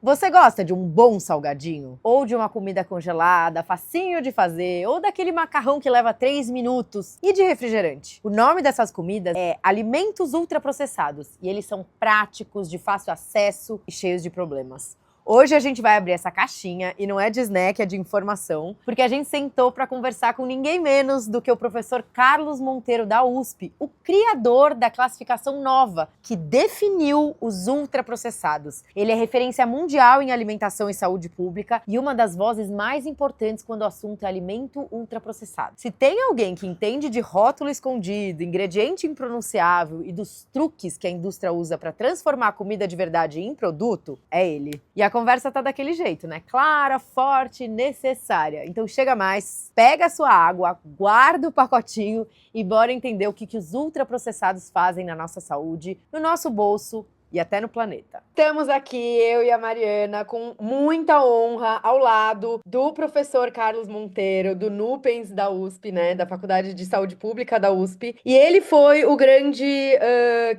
Você gosta de um bom salgadinho? Ou de uma comida congelada, facinho de fazer? Ou daquele macarrão que leva 3 minutos? E de refrigerante? O nome dessas comidas é alimentos ultraprocessados e eles são práticos, de fácil acesso e cheios de problemas. Hoje a gente vai abrir essa caixinha e não é de snack, é de informação, porque a gente sentou para conversar com ninguém menos do que o professor Carlos Monteiro da USP, o criador da classificação nova, que definiu os ultraprocessados. Ele é referência mundial em alimentação e saúde pública e uma das vozes mais importantes quando o assunto é alimento ultraprocessado. Se tem alguém que entende de rótulo escondido, ingrediente impronunciável e dos truques que a indústria usa para transformar a comida de verdade em produto, é ele. E a conversa tá daquele jeito, né? Clara, forte, necessária. Então chega mais, pega a sua água, guarda o pacotinho e bora entender o que os ultraprocessados fazem na nossa saúde, no nosso bolso e até no planeta. Estamos aqui, eu e a Mariana, com muita honra, ao lado do professor Carlos Monteiro, do Nupens da USP, né, da Faculdade de Saúde Pública da USP. E ele foi o grande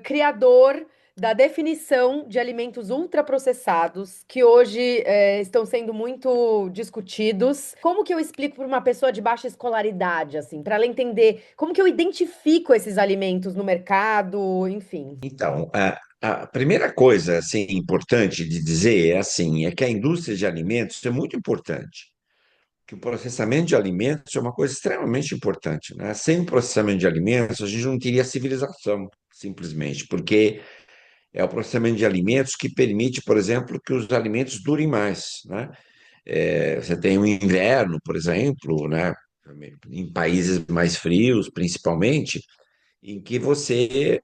criador da definição de alimentos ultraprocessados, que hoje estão sendo muito discutidos. Como que eu explico para uma pessoa de baixa escolaridade, assim, para ela entender como que eu identifico esses alimentos no mercado, enfim? Então, a primeira coisa assim, importante de dizer é que a indústria de alimentos é muito importante, que o processamento de alimentos é uma coisa extremamente importante, né? Sem o processamento de alimentos, a gente não teria civilização, simplesmente, porque é o processamento de alimentos que permite, por exemplo, que os alimentos durem mais, né? Você tem o inverno, por exemplo, né? Em países mais frios, principalmente, em que você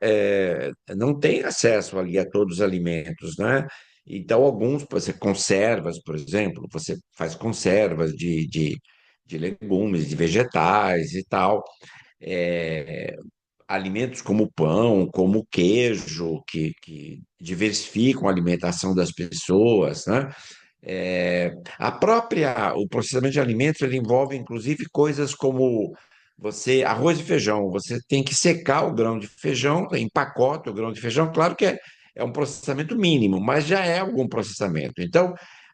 não tem acesso ali a todos os alimentos, né? Então, alguns, você conservas, por exemplo, você faz conservas de legumes, de vegetais e tal. É, alimentos como pão, como queijo, que diversificam a alimentação das pessoas, né? O processamento de alimentos ele envolve inclusive coisas como arroz e feijão, você tem que secar o grão de feijão, empacota o grão de feijão, claro que é um processamento mínimo, mas já é algum processamento. Então,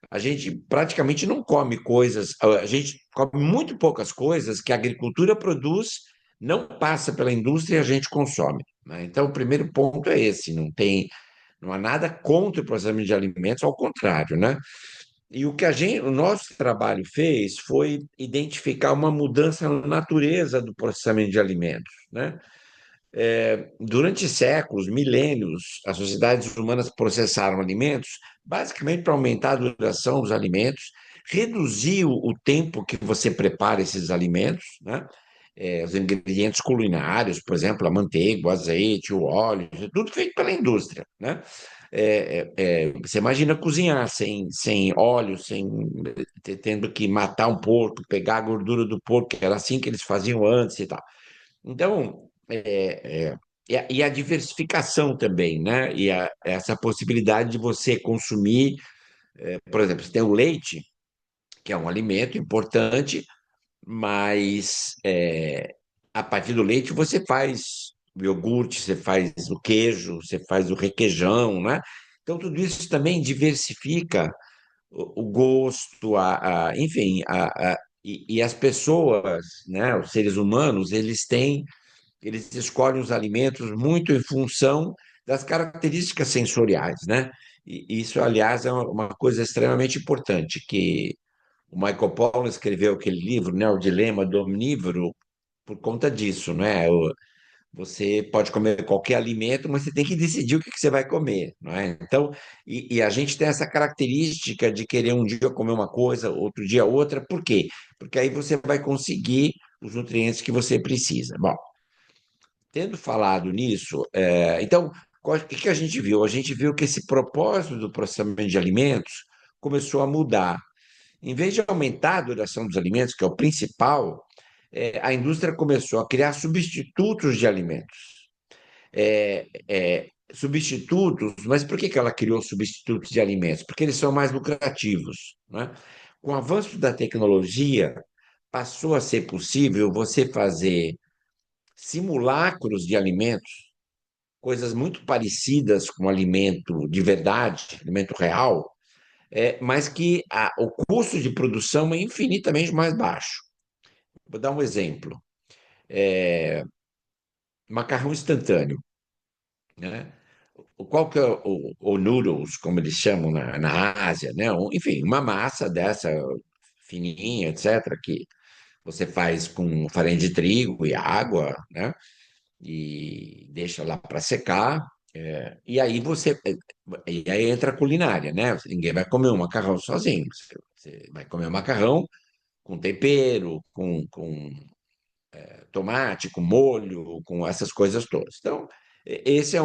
a gente praticamente não come coisas, a gente come muito poucas coisas que a agricultura produz, não passa pela indústria e a gente consome, né? Então, o primeiro ponto é esse, não há nada contra o processamento de alimentos, ao contrário, né? E o nosso trabalho fez foi identificar uma mudança na natureza do processamento de alimentos, né? Durante séculos, milênios, as sociedades humanas processaram alimentos basicamente para aumentar a duração dos alimentos, reduzir o tempo que você prepara esses alimentos, né? Os ingredientes culinários, por exemplo, a manteiga, o azeite, o óleo, tudo feito pela indústria, né? Você imagina cozinhar sem óleo, tendo que matar um porco, pegar a gordura do porco, que era assim que eles faziam antes e tal. Então, e a diversificação também, né? Essa possibilidade de você consumir, por exemplo, você tem o leite, que é um alimento importante, mas a partir do leite você faz o iogurte, você faz o queijo, você faz o requeijão, né? Então, tudo isso também diversifica o gosto, enfim, e as pessoas, né, os seres humanos, eles escolhem os alimentos muito em função das características sensoriais, né? E isso, aliás, é uma coisa extremamente importante, que o Michael Pollan escreveu aquele livro, né, O Dilema do Omnívoro, por conta disso, né? Você pode comer qualquer alimento, mas você tem que decidir o que que você vai comer, não é? Então, e a gente tem essa característica de querer um dia comer uma coisa, outro dia outra, por quê? Porque aí você vai conseguir os nutrientes que você precisa. Bom, tendo falado nisso, então, o que que a gente viu? A gente viu que esse propósito do processamento de alimentos começou a mudar. Em vez de aumentar a duração dos alimentos, que é o principal, a indústria começou a criar substitutos de alimentos. Substitutos, mas por que que ela criou substitutos de alimentos? Porque eles são mais lucrativos, né? Com o avanço da tecnologia, passou a ser possível você fazer simulacros de alimentos, coisas muito parecidas com alimento de verdade, alimento real, mas que o custo de produção é infinitamente mais baixo. Vou dar um exemplo. Macarrão instantâneo, né? Qual que é o noodles, como eles chamam na Ásia, né? Enfim, uma massa dessa fininha, etc., que você faz com farinha de trigo e água, né? E deixa lá para secar. E aí entra a culinária, né? Ninguém vai comer um macarrão sozinho. Você vai comer um macarrão com tempero, com tomate, com molho, com essas coisas todas. Então, esse é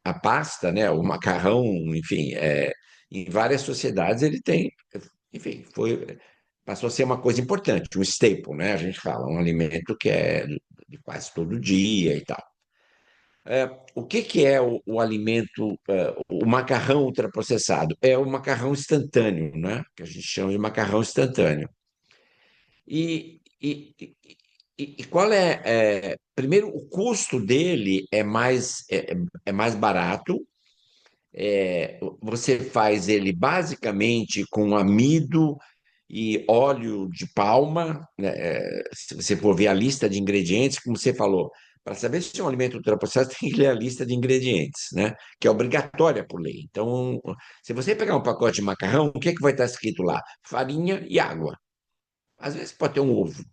a pasta, né? O macarrão, enfim, em várias sociedades ele tem, enfim, passou a ser uma coisa importante, um staple, né? A gente fala, um alimento que é de quase todo dia e tal. O que que é o alimento, o macarrão ultraprocessado? É o macarrão instantâneo, né? Que a gente chama de macarrão instantâneo. E qual primeiro, o custo dele é mais barato. Você faz ele basicamente com amido e óleo de palma, né? Se você for ver a lista de ingredientes, como você falou, para saber se é um alimento ultraprocessado, tem que ler a lista de ingredientes, né? Que é obrigatória por lei. Então, se você pegar um pacote de macarrão, o que é que vai estar escrito lá? Farinha e água. Às vezes pode ter um ovo,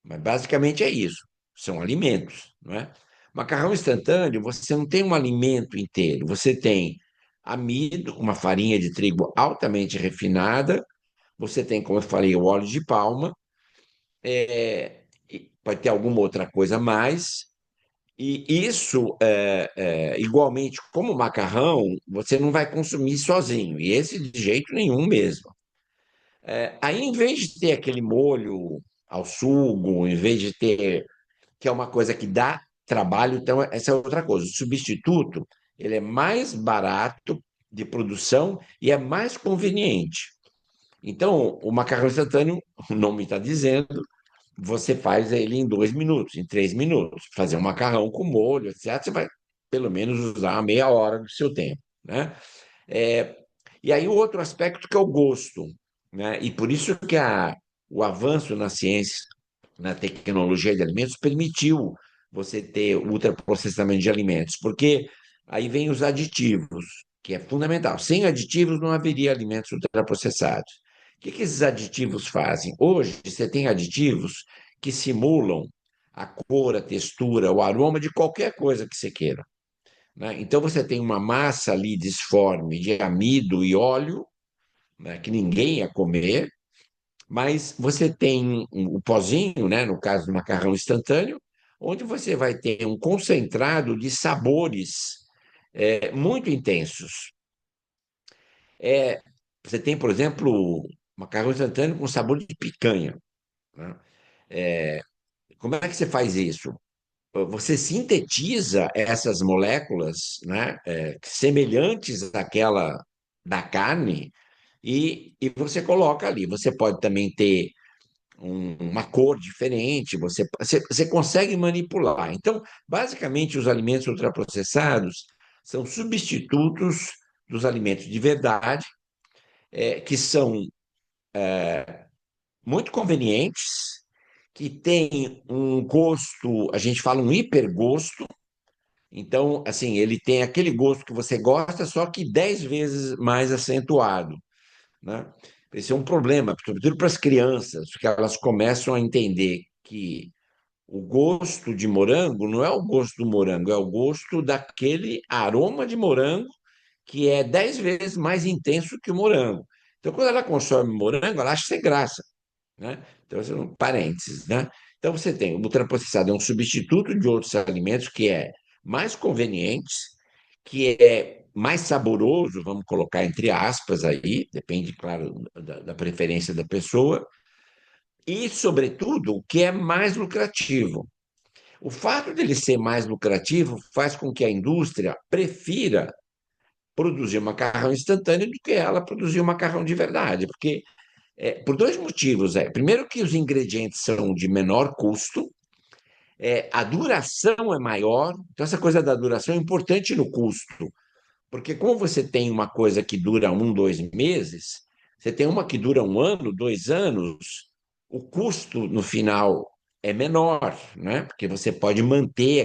mas basicamente é isso. São alimentos, não é? Macarrão instantâneo, você não tem um alimento inteiro, você tem amido, uma farinha de trigo altamente refinada, você tem, como eu falei, o óleo de palma, e pode ter alguma outra coisa a mais, e isso, igualmente, como macarrão, você não vai consumir sozinho, e esse de jeito nenhum mesmo. Aí, em vez de ter aquele molho ao sugo, em vez de ter, que é uma coisa que dá trabalho, então essa é outra coisa. O substituto, ele é mais barato de produção e é mais conveniente. Então, o macarrão instantâneo, o nome está dizendo, você faz ele em 2 minutos, em 3 minutos. Fazer um macarrão com molho, etc., você vai pelo menos usar uma meia hora do seu tempo, né? É, e aí o outro aspecto que é o gosto, né? E por isso que o avanço na ciência, na tecnologia de alimentos, permitiu você ter ultraprocessamento de alimentos, porque aí vem os aditivos, que é fundamental. Sem aditivos não haveria alimentos ultraprocessados. O que esses aditivos fazem? Hoje você tem aditivos que simulam a cor, a textura, o aroma de qualquer coisa que você queira, né? Então você tem uma massa ali disforme de amido e óleo, né, que ninguém ia comer, mas você tem o pozinho, né, no caso do macarrão instantâneo, onde você vai ter um concentrado de sabores muito intensos. Você tem, por exemplo, macarrão instantâneo com sabor de picanha, né? Como é que você faz isso? Você sintetiza essas moléculas, né, semelhantes àquela da carne e você coloca ali. Você pode também ter uma cor diferente, você consegue manipular. Então, basicamente, os alimentos ultraprocessados são substitutos dos alimentos de verdade, que são muito convenientes, que têm um gosto, a gente fala um hipergosto. Então, assim, ele tem aquele gosto que você gosta, só que 10 vezes mais acentuado, né? Esse é um problema, sobretudo para as crianças, porque elas começam a entender que o gosto de morango não é o gosto do morango, é o gosto daquele aroma de morango que é 10 vezes mais intenso que o morango. Então, quando ela consome morango, ela acha sem graça, né? Então, esse é um parênteses, né? Então, você tem o ultraprocessado, é um substituto de outros alimentos que é mais conveniente, que é mais saboroso, vamos colocar entre aspas aí, depende, claro, da preferência da pessoa, e, sobretudo, o que é mais lucrativo. O fato dele ser mais lucrativo faz com que a indústria prefira produzir macarrão instantâneo do que ela produzir um macarrão de verdade, porque por dois motivos. Primeiro que os ingredientes são de menor custo, a duração é maior, então essa coisa da duração é importante no custo, Porque como você tem uma coisa que dura 1, 2 meses, você tem uma que dura 1 ano, 2 anos, o custo no final é menor, né? Porque você pode manter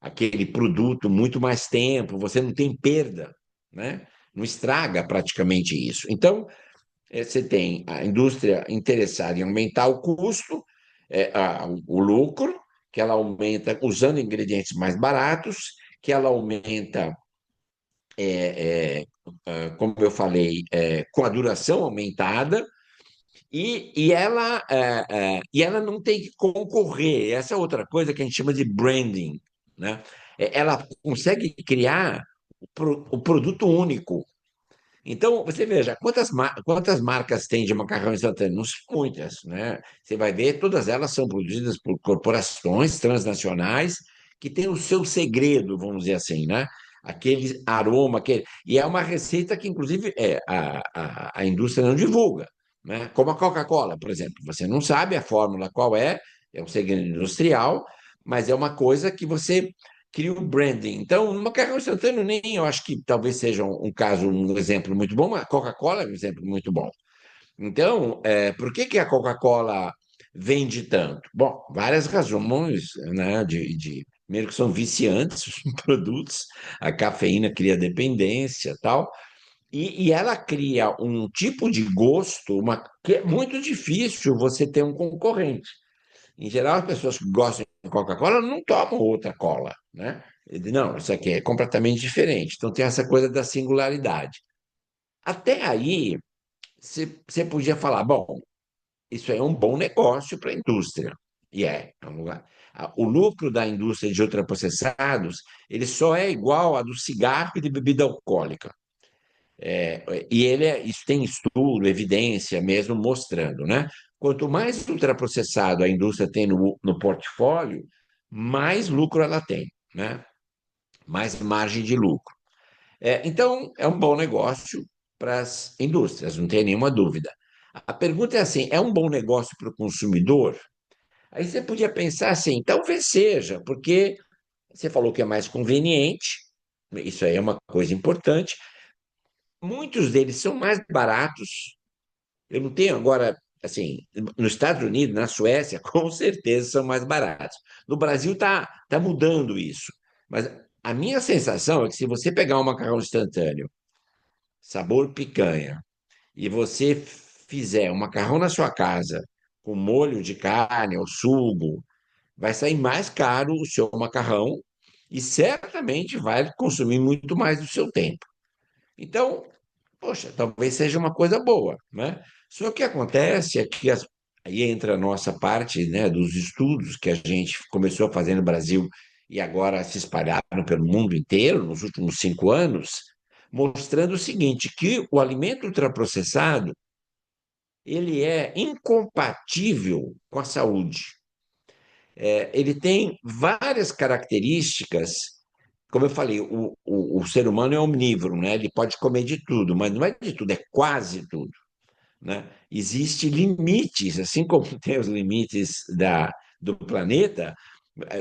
aquele produto muito mais tempo, você não tem perda, né? Não estraga praticamente isso. Então, você tem a indústria interessada em aumentar o custo, o lucro, que ela aumenta usando ingredientes mais baratos, que ela aumenta como eu falei, com a duração aumentada, e ela não tem que concorrer. Essa é outra coisa que a gente chama de branding, né? Ela consegue criar o produto único. Então, você veja, quantas marcas tem de macarrão instantâneo? Não são muitas, né? Você vai ver, todas elas são produzidas por corporações transnacionais que têm o seu segredo, vamos dizer assim, né? Aquele aroma, e é uma receita que, inclusive, a indústria não divulga, né? Como a Coca-Cola, por exemplo. Você não sabe a fórmula qual é um segredo industrial, mas é uma coisa que você cria o branding. Então, no macarrão instantâneo, nem eu acho que talvez seja um caso, um exemplo muito bom, mas a Coca-Cola é um exemplo muito bom. Então, por que a Coca-Cola vende tanto? Bom, várias razões, né? Primeiro que são viciantes os produtos, a cafeína cria dependência, tal, e ela cria um tipo de gosto, que é muito difícil você ter um concorrente. Em geral, as pessoas que gostam de Coca-Cola não tomam outra cola, né? Não, isso aqui é completamente diferente. Então tem essa coisa da singularidade. Até aí, você podia falar, bom, isso é um bom negócio para a indústria. E é um lugar. O lucro da indústria de ultraprocessados, ele só é igual a do cigarro e de bebida alcoólica. Isso tem estudo, evidência mesmo mostrando, né? Quanto mais ultraprocessado a indústria tem no portfólio, mais lucro ela tem, né? Mais margem de lucro. Então, é um bom negócio para as indústrias, não tem nenhuma dúvida. A pergunta é assim: é um bom negócio para o consumidor? Aí você podia pensar assim: talvez seja, porque você falou que é mais conveniente, isso aí é uma coisa importante. Muitos deles são mais baratos. Eu não tenho agora, assim, nos Estados Unidos, na Suécia, com certeza são mais baratos. No Brasil tá mudando isso. Mas a minha sensação é que se você pegar um macarrão instantâneo, sabor picanha, e você fizer um macarrão na sua casa, com molho de carne ou sugo, vai sair mais caro o seu macarrão e certamente vai consumir muito mais do seu tempo. Então, poxa, talvez seja uma coisa boa, né? Só que o que acontece é que aí entra a nossa parte, né, dos estudos que a gente começou a fazer no Brasil e agora se espalharam pelo mundo inteiro nos últimos 5 anos, mostrando o seguinte, que o alimento ultraprocessado ele é incompatível com a saúde. Ele tem várias características. Como eu falei, o ser humano é omnívoro, né? Ele pode comer de tudo, mas não é de tudo, é quase tudo, né? Existem limites, assim como tem os limites do planeta,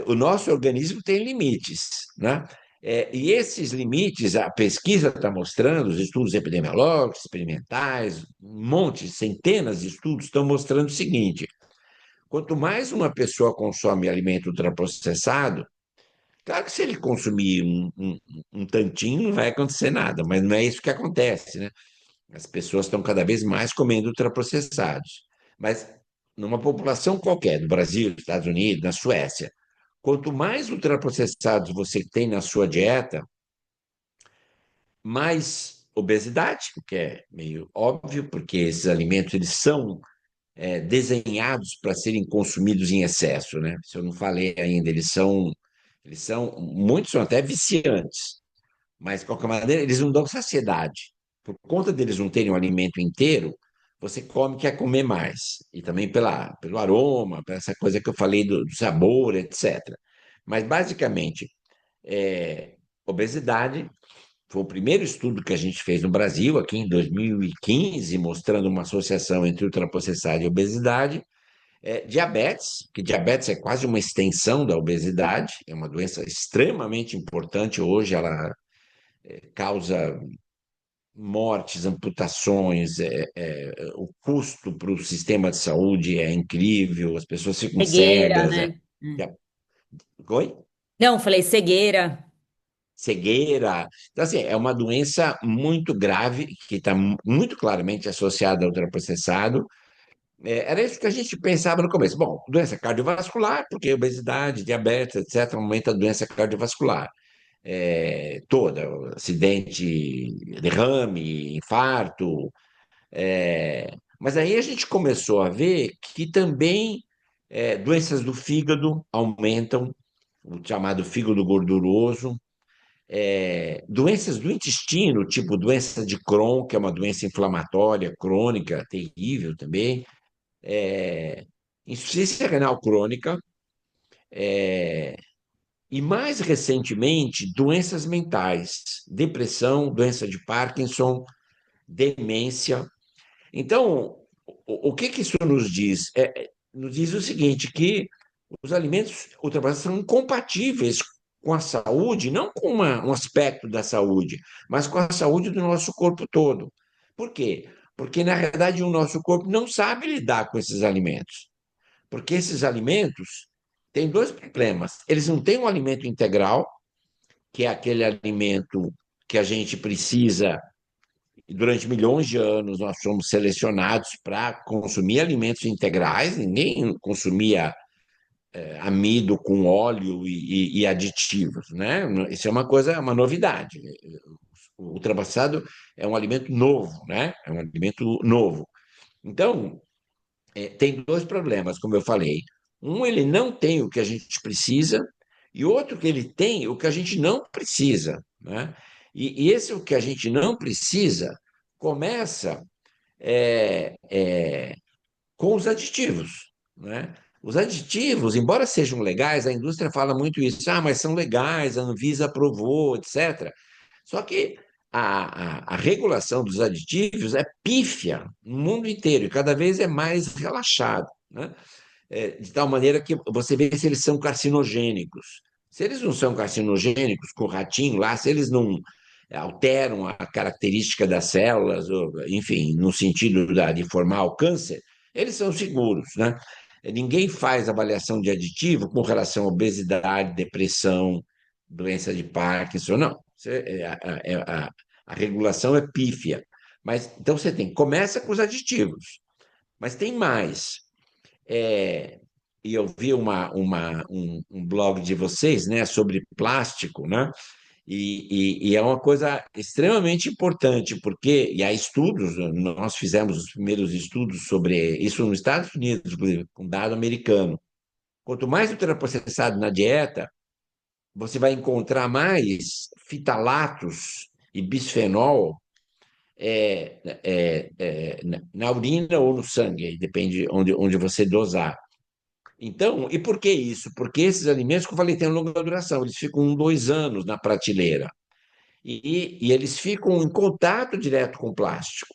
o nosso organismo tem limites, né? E esses limites, a pesquisa está mostrando, os estudos epidemiológicos, experimentais, um monte, centenas de estudos estão mostrando o seguinte: quanto mais uma pessoa consome alimento ultraprocessado, claro que se ele consumir um tantinho não vai acontecer nada, mas não é isso que acontece, né? As pessoas estão cada vez mais comendo ultraprocessados. Mas numa população qualquer, no Brasil, nos Estados Unidos, na Suécia, quanto mais ultraprocessados você tem na sua dieta, mais obesidade, o que é meio óbvio, porque esses alimentos eles são desenhados para serem consumidos em excesso, né? Se eu não falei ainda, muitos são até viciantes, mas de qualquer maneira eles não dão saciedade. Por conta deles não terem o alimento inteiro, você come, quer comer mais. E também pelo aroma, por essa coisa que eu falei do sabor, etc. Mas basicamente, obesidade foi o primeiro estudo que a gente fez no Brasil, aqui em 2015, mostrando uma associação entre ultraprocessado e obesidade. Diabetes, que diabetes é quase uma extensão da obesidade, é uma doença extremamente importante hoje, ela causa mortes, amputações, o custo para o sistema de saúde é incrível, as pessoas ficam Cegueira, cegas. né? É- Oi? Não, falei cegueira. Cegueira. Então, assim, é uma doença muito grave, que está muito claramente associada ao ultraprocessado. Era isso que a gente pensava no começo. Bom, doença cardiovascular, porque obesidade, diabetes, etc., aumenta a doença cardiovascular. Toda, acidente, derrame, infarto. Mas aí a gente começou a ver que também doenças do fígado aumentam, o chamado fígado gorduroso, doenças do intestino, tipo doença de Crohn, que é uma doença inflamatória crônica, terrível também, insuficiência renal crônica, e mais recentemente, doenças mentais, depressão, doença de Parkinson, demência. Então, o que que isso nos diz? Nos diz o seguinte, que os alimentos ultrapassados são incompatíveis com a saúde, não com um aspecto da saúde, mas com a saúde do nosso corpo todo. Por quê? Porque, na realidade, o nosso corpo não sabe lidar com esses alimentos. Porque esses alimentos têm dois problemas. Eles não têm um alimento integral, que é aquele alimento que a gente precisa, e durante milhões de anos nós fomos selecionados para consumir alimentos integrais, ninguém consumia amido com óleo e aditivos, né? Isso é uma coisa, uma novidade. O ultrapassado é um alimento novo, né? É um alimento novo. Então, tem dois problemas, como eu falei. Um, ele não tem o que a gente precisa, e outro que ele tem o que a gente não precisa, né? E esse o que a gente não precisa começa é, é, com os aditivos, né? Os aditivos, embora sejam legais, a indústria fala muito isso, mas são legais, a Anvisa aprovou, etc. Só que a regulação dos aditivos é pífia no mundo inteiro e cada vez é mais relaxado, né? De tal maneira que você vê se eles são carcinogênicos. Se eles não são carcinogênicos, com o ratinho lá, se eles não alteram a característica das células, ou, enfim, no sentido de formar o câncer, eles são seguros, né? Ninguém faz avaliação de aditivo com relação à obesidade, depressão, doença de Parkinson, não. A regulação é pífia. Mas, então você começa com os aditivos, mas tem mais. É, e eu vi um blog de vocês, né, sobre plástico, né? E é uma coisa extremamente importante, porque, e há estudos, nós fizemos os primeiros estudos sobre isso nos Estados Unidos, inclusive, com dado americano. Quanto mais ultraprocessado na dieta, você vai encontrar mais fitalatos e bisfenol na urina ou no sangue, depende onde você dosar. Então, e por que isso? Porque esses alimentos, como eu falei, têm longa duração, eles ficam 2 anos na prateleira. E eles ficam em contato direto com o plástico.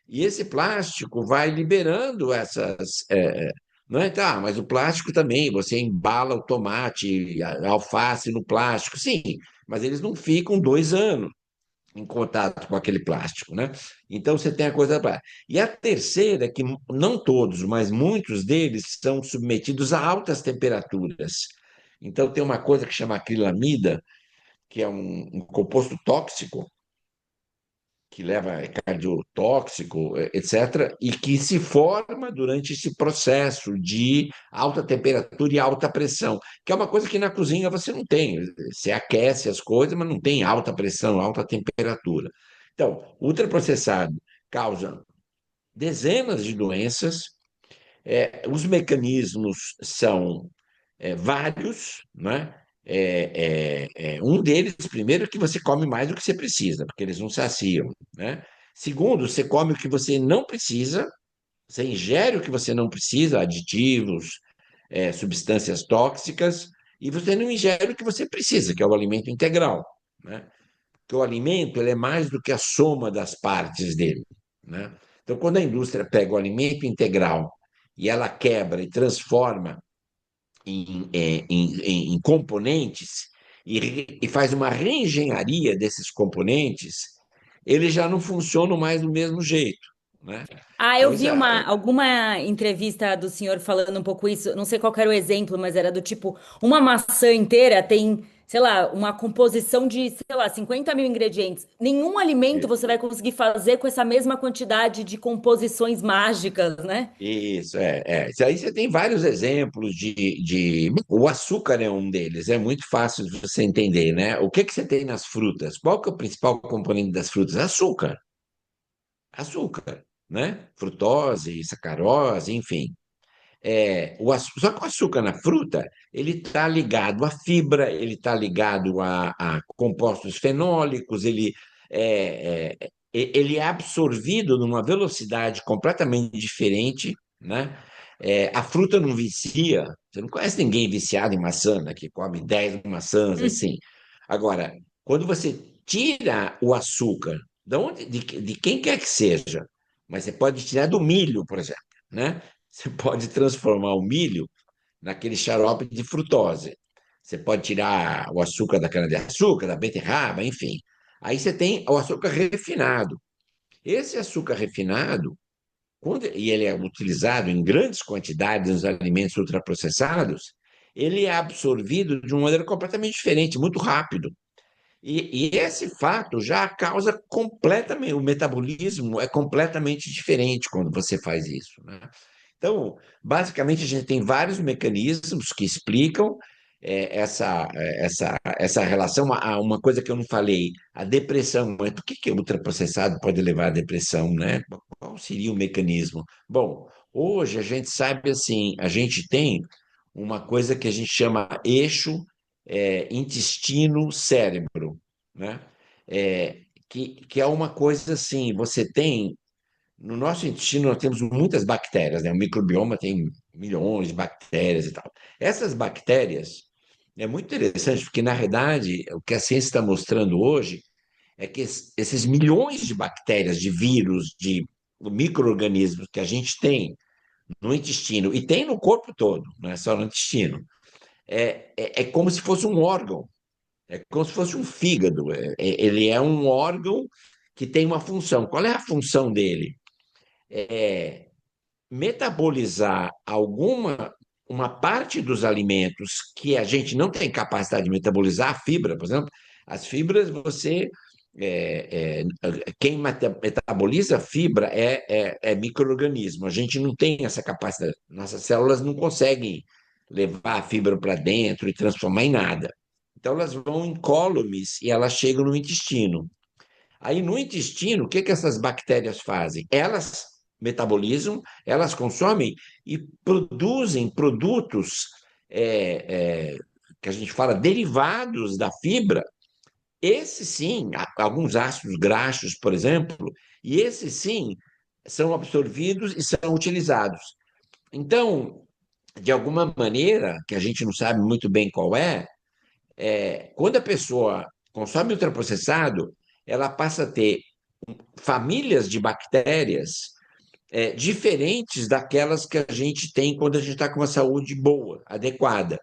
E esse plástico vai liberando essas. Não é? Tá, mas o plástico também, você embala o tomate, a alface no plástico, sim, mas eles não ficam 2 anos em contato com aquele plástico, né? Então você tem a coisa para. E a terceira é que não todos, mas muitos deles são submetidos a altas temperaturas. Então tem uma coisa que chama acrilamida, que é um composto tóxico que leva cardiotóxico, etc., e que se forma durante esse processo de alta temperatura e alta pressão, que é uma coisa que na cozinha você não tem. Você aquece as coisas, mas não tem alta pressão, alta temperatura. Então, ultraprocessado causa dezenas de doenças, os mecanismos são vários, né? Um deles, primeiro, é que você come mais do que você precisa, porque eles não saciam, né? Segundo, você come o que você não precisa, você ingere o que você não precisa, aditivos, substâncias tóxicas, e você não ingere o que você precisa, que é o alimento integral, né? Porque o alimento ele é mais do que a soma das partes dele, né? Então, quando a indústria pega o alimento integral e ela quebra e transforma em componentes, e faz uma reengenharia desses componentes, eles já não funcionam mais do mesmo jeito, né? Ah, eu Então, vi alguma entrevista do senhor falando um pouco isso. Não sei qual que era o exemplo, mas era do tipo, uma maçã inteira tem, sei lá, uma composição de, sei lá, 50 mil ingredientes. Nenhum alimento você vai conseguir fazer com essa mesma quantidade de composições mágicas, né? isso, Isso aí você tem vários exemplos O açúcar é um deles, é muito fácil de você entender, né? O que que você tem nas frutas? Qual que é o principal componente das frutas? Açúcar. Açúcar, né? Frutose, sacarose, enfim. Só que o açúcar na fruta, ele está ligado à fibra, ele está ligado a compostos fenólicos, ele é absorvido numa velocidade completamente diferente, né? A fruta não vicia, você não conhece ninguém viciado em maçã, né, que come 10 maçãs Hum. assim. Agora, quando você tira o açúcar, de quem quer que seja, mas você pode tirar do milho, por exemplo, né? Você pode transformar o milho naquele xarope de frutose. Você pode tirar o açúcar da cana-de-açúcar, da beterraba, enfim. Aí você tem o açúcar refinado. Esse açúcar refinado, e ele é utilizado em grandes quantidades nos alimentos ultraprocessados, ele é absorvido de uma maneira completamente diferente, muito rápido. E esse fato já causa completamente, o metabolismo é completamente diferente quando você faz isso, né? Então, basicamente, a gente tem vários mecanismos que explicam essa relação. Uma coisa que eu não falei, a depressão. Mas por que o ultraprocessado pode levar à depressão, né? Qual seria o mecanismo? Bom, hoje a gente sabe assim, a gente tem uma coisa que a gente chama eixo intestino-cérebro, né? Que é uma coisa assim, você tem no nosso intestino, nós temos muitas bactérias, né? O microbioma tem milhões de bactérias e tal. Essas bactérias é muito interessante, porque, na realidade, o que a ciência está mostrando hoje é que esses milhões de bactérias, de vírus, de micro-organismos que a gente tem no intestino, e tem no corpo todo, não é só no intestino, é como se fosse um órgão, é como se fosse um fígado. Ele é um órgão que tem uma função. Qual é a função dele? É metabolizar uma parte dos alimentos que a gente não tem capacidade de metabolizar, a fibra, por exemplo, as fibras quem metaboliza fibra é micro-organismo. A gente não tem essa capacidade. Nossas células não conseguem levar a fibra para dentro e transformar em nada. Então elas vão incólumes e elas chegam no intestino. Aí no intestino, o que que essas bactérias fazem? Elas metabolizam, elas consomem e produzem produtos que a gente fala derivados da fibra. Esses sim, alguns ácidos graxos, por exemplo, e esses sim são absorvidos e são utilizados. Então, de alguma maneira, que a gente não sabe muito bem qual quando a pessoa consome ultraprocessado, ela passa a ter famílias de bactérias diferentes daquelas que a gente tem quando a gente está com uma saúde boa, adequada.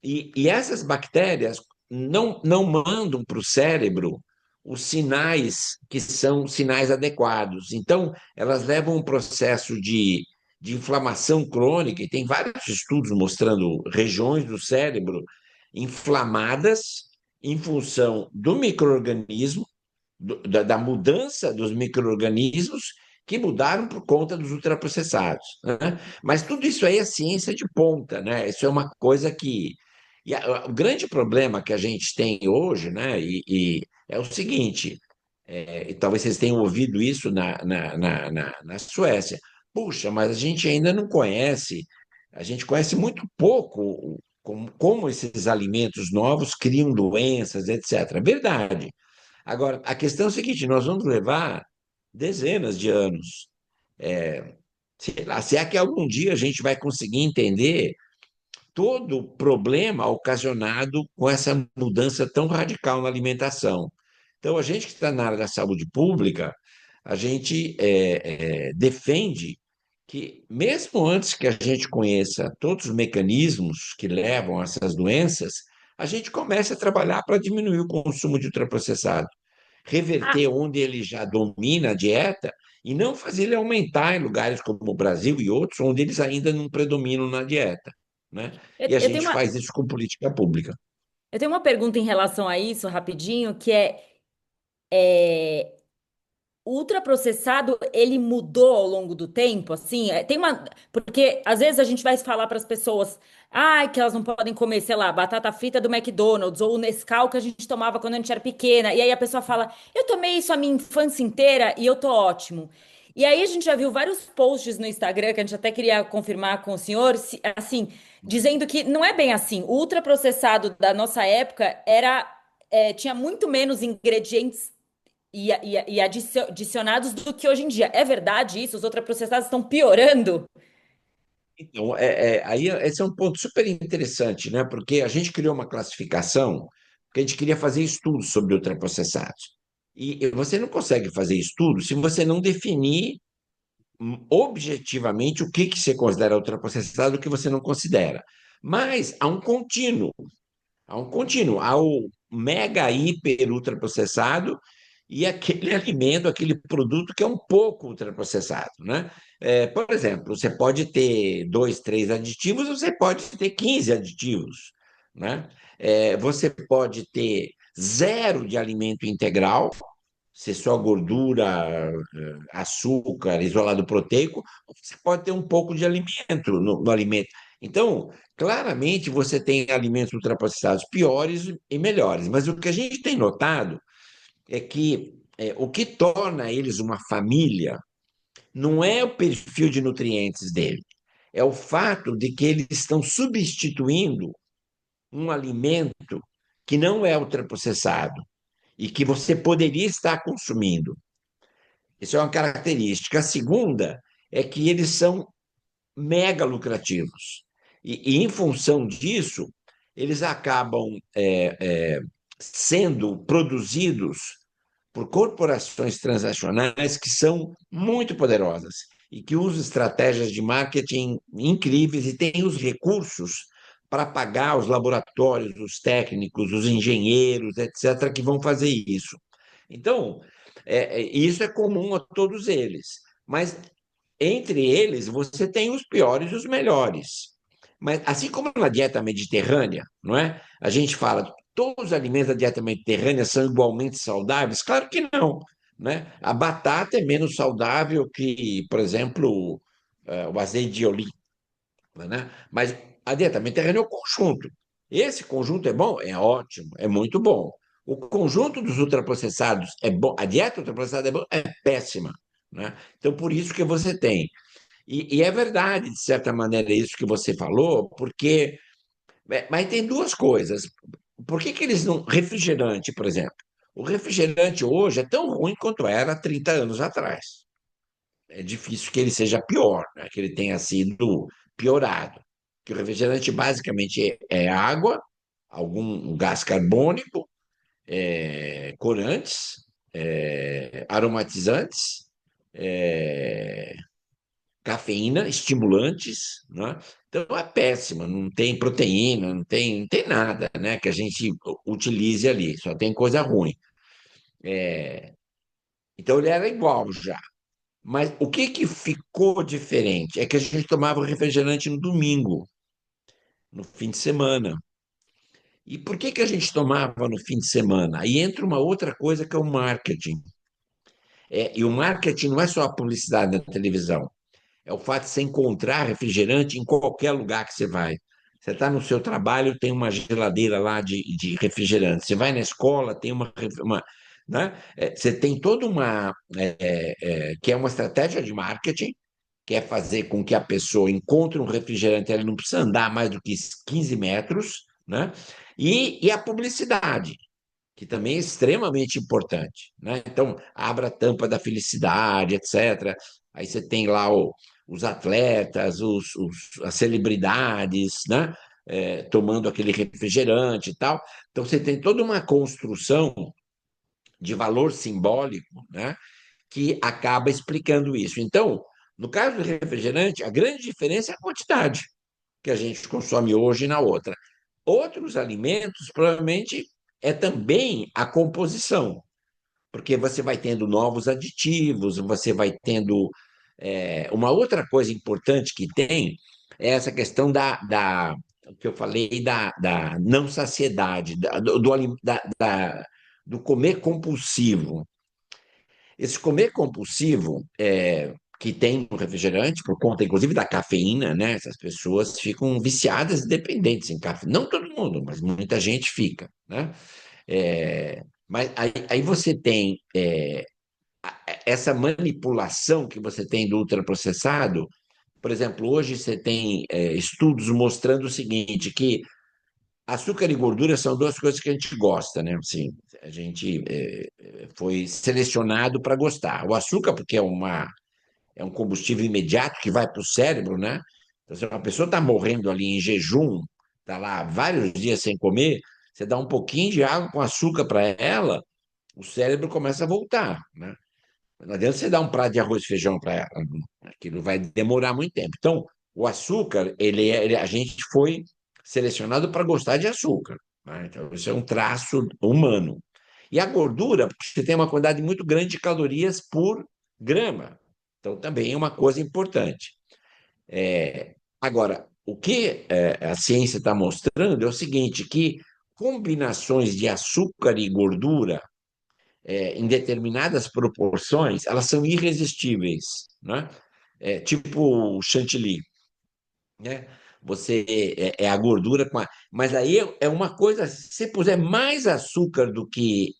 E essas bactérias não mandam para o cérebro os sinais que são sinais adequados. Então, elas levam um processo de inflamação crônica, e tem vários estudos mostrando regiões do cérebro inflamadas em função do microorganismo da mudança dos micro-organismos que mudaram por conta dos ultraprocessados, né? Mas tudo isso aí é ciência de ponta, né? Isso é uma coisa que. O grande problema que a gente tem hoje, né? E é o seguinte: e talvez vocês tenham ouvido isso na Suécia. Puxa, mas a gente ainda não conhece, a gente conhece muito pouco como esses alimentos novos criam doenças, etc. Verdade. Agora, a questão é a seguinte: nós vamos levar dezenas de anos. Sei lá, se é que algum dia a gente vai conseguir entender todo o problema ocasionado com essa mudança tão radical na alimentação. Então, a gente que está na área da saúde pública, a gente defende que, mesmo antes que a gente conheça todos os mecanismos que levam a essas doenças, a gente começa a trabalhar para diminuir o consumo de ultraprocessado, reverter onde ele já domina a dieta e não fazer ele aumentar em lugares como o Brasil e outros, onde eles ainda não predominam na dieta, né? E a Eu tenho gente faz isso com política pública. eu tenho uma pergunta em relação a isso, rapidinho, que é, o ultraprocessado, ele mudou ao longo do tempo, assim, tem uma, porque às vezes a gente vai falar para as pessoas, que elas não podem comer, sei lá, batata frita do McDonald's ou o Nescau que a gente tomava quando a gente era pequena, e aí a pessoa fala, eu tomei isso a minha infância inteira e eu tô ótimo. E aí a gente já viu vários posts no Instagram que a gente até queria confirmar com o senhor, assim, dizendo que não é bem assim. O ultraprocessado da nossa época tinha muito menos ingredientes e adicionados do que hoje em dia. É verdade isso? Os ultraprocessados estão piorando? Então, aí esse é um ponto super interessante, né? Porque a gente criou uma classificação, porque a gente queria fazer estudos sobre ultraprocessados. E você não consegue fazer estudo se você não definir objetivamente o que você considera ultraprocessado e o que você não considera. Mas há um contínuo, há o mega, hiper ultraprocessado e aquele alimento, aquele produto que é um pouco ultraprocessado, né? Por exemplo, você pode ter dois, três aditivos, você pode ter 15 aditivos, né? Você pode ter zero de alimento integral, ser só gordura, açúcar, isolado proteico, ou você pode ter um pouco de alimento no alimento. Então, claramente você tem alimentos ultraprocessados piores e melhores, mas o que a gente tem notado é que o que torna eles uma família não é o perfil de nutrientes dele, é o fato de que eles estão substituindo um alimento que não é ultraprocessado e que você poderia estar consumindo. Isso é uma característica. A segunda é que eles são mega lucrativos. Em função disso, eles acabam sendo produzidos por corporações transacionais que são muito poderosas e que usam estratégias de marketing incríveis e têm os recursos para pagar os laboratórios, os técnicos, os engenheiros, etc., que vão fazer isso. Então, isso é comum a todos eles. Mas entre eles, você tem os piores e os melhores. Mas assim como na dieta mediterrânea, não é? A gente fala, todos os alimentos da dieta mediterrânea são igualmente saudáveis? Claro que não, né? A batata é menos saudável que, por exemplo, o azeite de oliva, né? Mas a dieta mediterrânea é o conjunto. Esse conjunto é bom? É ótimo, é muito bom. O conjunto dos ultraprocessados é bom, a dieta ultraprocessada é bom, é péssima, né? Então, por isso que você tem. E é verdade, de certa maneira, isso que você falou, porque. Mas tem duas coisas. Por que que eles não. Refrigerante, por exemplo. O refrigerante hoje é tão ruim quanto era há 30 anos atrás. É difícil que ele seja pior, né? Que ele tenha sido piorado. Que o refrigerante basicamente é água, algum gás carbônico, corantes, aromatizantes, é, cafeína, estimulantes, né? Então é péssima, não tem proteína, não tem nada, né, que a gente utilize ali, só tem coisa ruim. Então ele era igual já. Mas o que que ficou diferente é que a gente tomava refrigerante no domingo, no fim de semana. E por que que a gente tomava no fim de semana? Aí entra uma outra coisa que é o marketing. E o marketing não é só a publicidade na televisão. É o fato de você encontrar refrigerante em qualquer lugar que você vai. Você está no seu trabalho, tem uma geladeira lá de refrigerante. Você vai na escola, tem né? Você tem toda uma. Que é uma estratégia de marketing, que é fazer com que a pessoa encontre um refrigerante, ela não precisa andar mais do que 15 metros, né? E a publicidade, que também é extremamente importante, né? Então, abra a tampa da felicidade, etc. Aí você tem lá os atletas, as celebridades, né? Tomando aquele refrigerante e tal. Então, você tem toda uma construção de valor simbólico, né? Que acaba explicando isso. Então, no caso do refrigerante, a grande diferença é a quantidade que a gente consome hoje e na outra. Outros alimentos, provavelmente, é também a composição, porque você vai tendo novos aditivos, você vai tendo. Uma outra coisa importante que tem é essa questão que eu falei da não saciedade, do comer compulsivo. Esse comer compulsivo, que tem no refrigerante, por conta, inclusive, da cafeína, né? Essas pessoas ficam viciadas e dependentes em café. Não todo mundo, mas muita gente fica, né? Mas aí você tem essa manipulação que você tem do ultraprocessado. Por exemplo, hoje você tem estudos mostrando o seguinte, que açúcar e gordura são duas coisas que a gente gosta, né? Assim, a gente foi selecionado para gostar. O açúcar, porque é um combustível imediato que vai para o cérebro, né? Então, se uma pessoa está morrendo ali em jejum, está lá vários dias sem comer, você dá um pouquinho de água com açúcar para ela, o cérebro começa a voltar, né? Não adianta você dar um prato de arroz e feijão para ela, aquilo vai demorar muito tempo. Então, o açúcar, a gente foi selecionado para gostar de açúcar, né? Então, isso é um traço humano. E a gordura, porque você tem uma quantidade muito grande de calorias por grama. Então, também é uma coisa importante. Agora, o que a ciência está mostrando é o seguinte, que combinações de açúcar e gordura em determinadas proporções, elas são irresistíveis, né? Tipo o chantilly, né? Você é a gordura com a... Mas aí é uma coisa, se você puser mais açúcar do que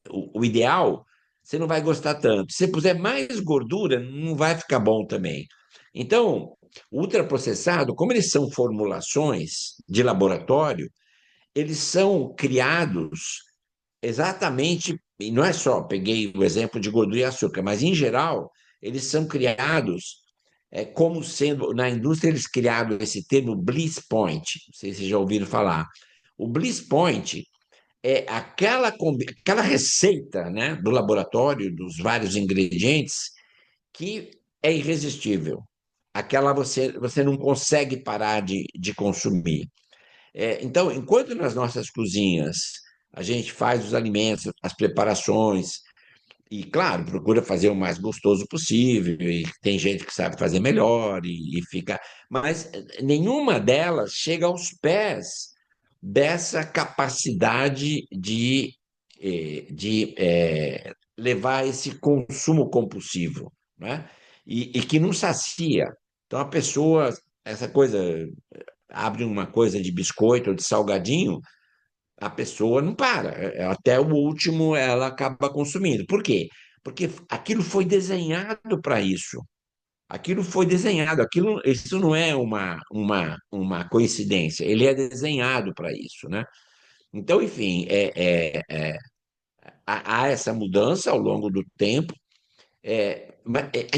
o ideal, você não vai gostar tanto. Se você puser mais gordura, não vai ficar bom também. Então, o ultraprocessado, como eles são formulações de laboratório, eles são criados exatamente, e não é só, peguei o exemplo de gordura e açúcar, mas em geral, eles são criados como sendo, na indústria eles criaram esse termo bliss point, não sei se vocês já ouviram falar. O bliss point é aquela receita, né, do laboratório, dos vários ingredientes, que é irresistível. Aquela você não consegue parar de consumir. Então, enquanto nas nossas cozinhas a gente faz os alimentos, as preparações, e, claro, procura fazer o mais gostoso possível, e tem gente que sabe fazer melhor, e fica. Mas nenhuma delas chega aos pés dessa capacidade de levar esse consumo compulsivo, né? E que não sacia. Então, a pessoa, essa coisa, abre uma coisa de biscoito ou de salgadinho, a pessoa não para. Até o último ela acaba consumindo. Por quê? Porque aquilo foi desenhado para isso. Aquilo foi desenhado, isso não é uma coincidência, ele é desenhado para isso, né? Então, enfim, há essa mudança ao longo do tempo. É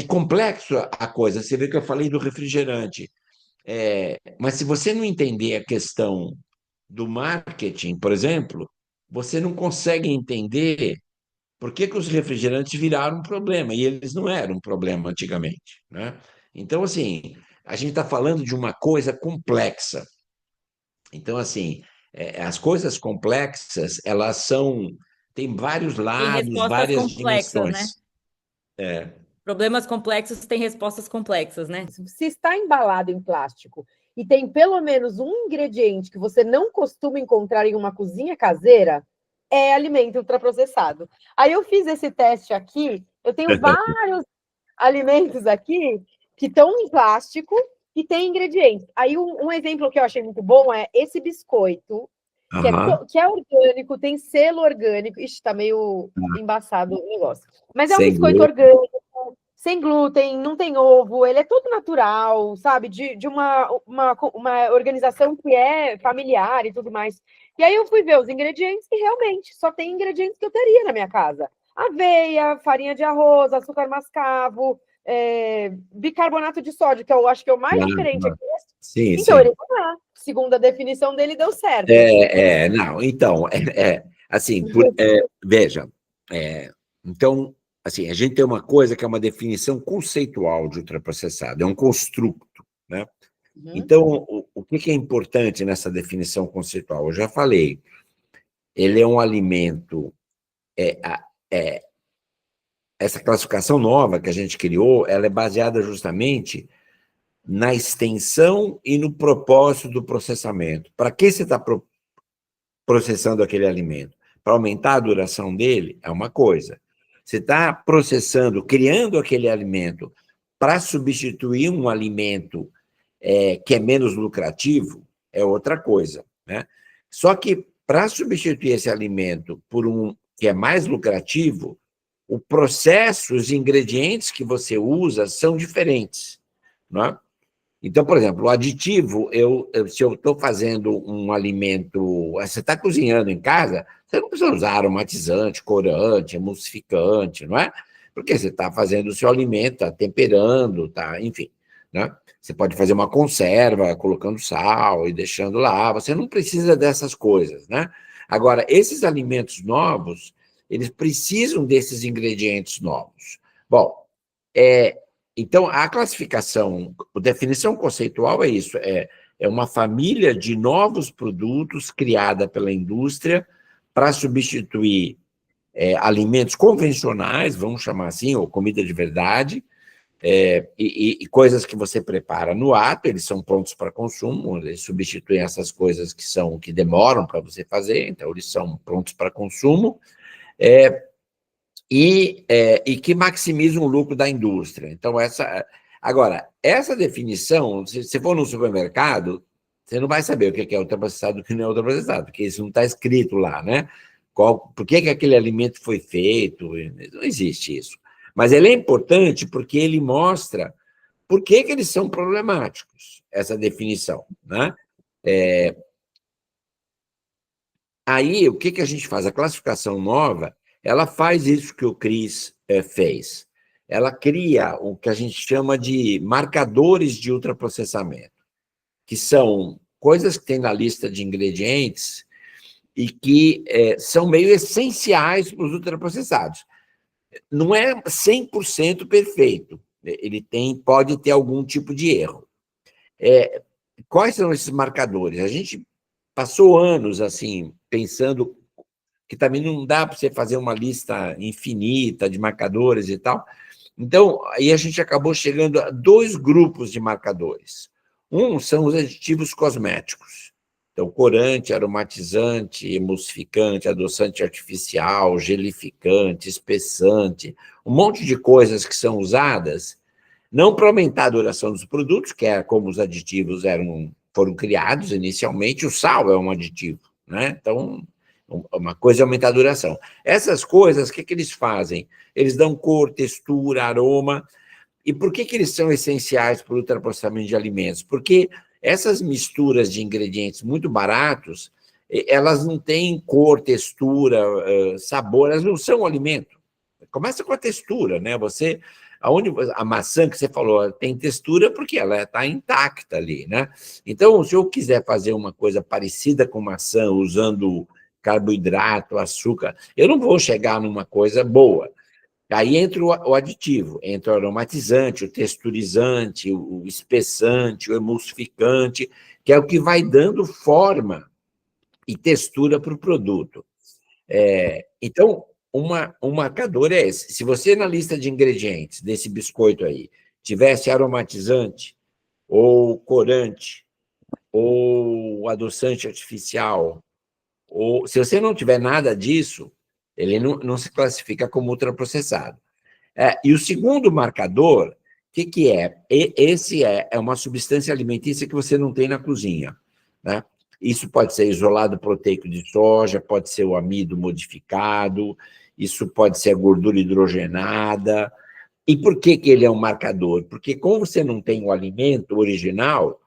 complexo a coisa. Você vê que eu falei do refrigerante. Mas se você não entender a questão do marketing, por exemplo, você não consegue entender por que que os refrigerantes viraram um problema, e eles não eram um problema antigamente, né? Então, assim, a gente está falando de uma coisa complexa. Então, assim, as coisas complexas, elas têm vários Tem lados, respostas várias complexas, né? dimensões. É, Problemas complexos têm respostas complexas, né? Se está embalado em plástico e tem pelo menos um ingrediente que você não costuma encontrar em uma cozinha caseira, é alimento ultraprocessado. Aí eu fiz esse teste aqui, eu tenho vários alimentos aqui que estão em plástico e tem ingredientes. Aí um exemplo que eu achei muito bom é esse biscoito, aham, que é orgânico, tem selo orgânico. Ixi, tá meio embaçado o negócio. Mas é um sem biscoito glúten. orgânico, sem glúten, não tem ovo, ele é todo natural, sabe? De uma organização que é familiar e tudo mais. E aí eu fui ver os ingredientes e realmente só tem ingredientes que eu teria na minha casa. Aveia, farinha de arroz, açúcar mascavo, bicarbonato de sódio, que eu acho que é o mais Claro, diferente claro. aqui. Sim, Então, sim. ele tá lá. Segundo a definição dele, deu certo. Não, então, assim, veja, então, assim, a gente tem uma coisa que é uma definição conceitual de ultraprocessado, é um construto, né? Então, o que é importante nessa definição conceitual? Eu já falei, ele é um alimento, essa classificação nova que a gente criou, ela é baseada justamente na extensão e no propósito do processamento. Para que você está processando aquele alimento? Para aumentar a duração dele? É uma coisa. Você está processando, criando aquele alimento para substituir um alimento que é menos lucrativo? É outra coisa, né? Só que, para substituir esse alimento por um que é mais lucrativo, o processo, os ingredientes que você usa são diferentes, não é? Então, por exemplo, o aditivo, se eu estou fazendo um alimento, você está cozinhando em casa, você não precisa usar aromatizante, corante, emulsificante, não é? Porque você está fazendo o seu alimento, está temperando, tá, enfim, né? Você pode fazer uma conserva colocando sal e deixando lá, você não precisa dessas coisas, né? Agora, esses alimentos novos, eles precisam desses ingredientes novos. Bom, então, a classificação, a definição conceitual é isso, é uma família de novos produtos criada pela indústria para substituir alimentos convencionais, vamos chamar assim, ou comida de verdade, e coisas que você prepara no ato, eles são prontos para consumo, eles substituem essas coisas que demoram para você fazer, então eles são prontos para consumo, e que maximizam o lucro da indústria. Então, agora, essa definição, se você for no supermercado, você não vai saber o que é ultraprocessado e o que não é ultraprocessado, porque isso não está escrito lá, né? Por que aquele alimento foi feito? Não existe isso. Mas ele é importante porque ele mostra por que eles são problemáticos, essa definição, né? Aí, o que a gente faz? A classificação nova, ela faz isso que o Chris fez. Ela cria o que a gente chama de marcadores de ultraprocessamento, que são coisas que tem na lista de ingredientes e que são meio essenciais para os ultraprocessados. Não é 100% perfeito, ele pode ter algum tipo de erro. Quais são esses marcadores? A gente passou anos assim pensando que também não dá para você fazer uma lista infinita de marcadores e tal. Então, aí a gente acabou chegando a 2 grupos de marcadores. Um são os aditivos cosméticos. Então, corante, aromatizante, emulsificante, adoçante artificial, gelificante, espessante, um monte de coisas que são usadas, não para aumentar a duração dos produtos, que é como os aditivos foram criados inicialmente, o sal é um aditivo, né? Então, uma coisa é aumentar a duração. Essas coisas, o que eles fazem? Eles dão cor, textura, aroma. E por que eles são essenciais para o ultraprocessamento de alimentos? Porque essas misturas de ingredientes muito baratos, elas não têm cor, textura, sabor, elas não são alimento. Começa com a textura, né? A maçã que você falou tem textura porque ela está intacta ali, né? Então, se eu quiser fazer uma coisa parecida com maçã, usando carboidrato, açúcar, eu não vou chegar numa coisa boa. Aí entra o aditivo, entra o aromatizante, o texturizante, o espessante, o emulsificante, que é o que vai dando forma e textura para o produto. Então, um marcador é esse. Se você, na lista de ingredientes desse biscoito aí, tivesse aromatizante, ou corante, ou adoçante artificial, ou se você não tiver nada disso, ele não se classifica como ultraprocessado. E o segundo marcador, o que é? Esse é uma substância alimentícia que você não tem na cozinha, né? Isso pode ser isolado proteico de soja, pode ser o amido modificado, isso pode ser a gordura hidrogenada. E por que ele é um marcador? Porque como você não tem o alimento original,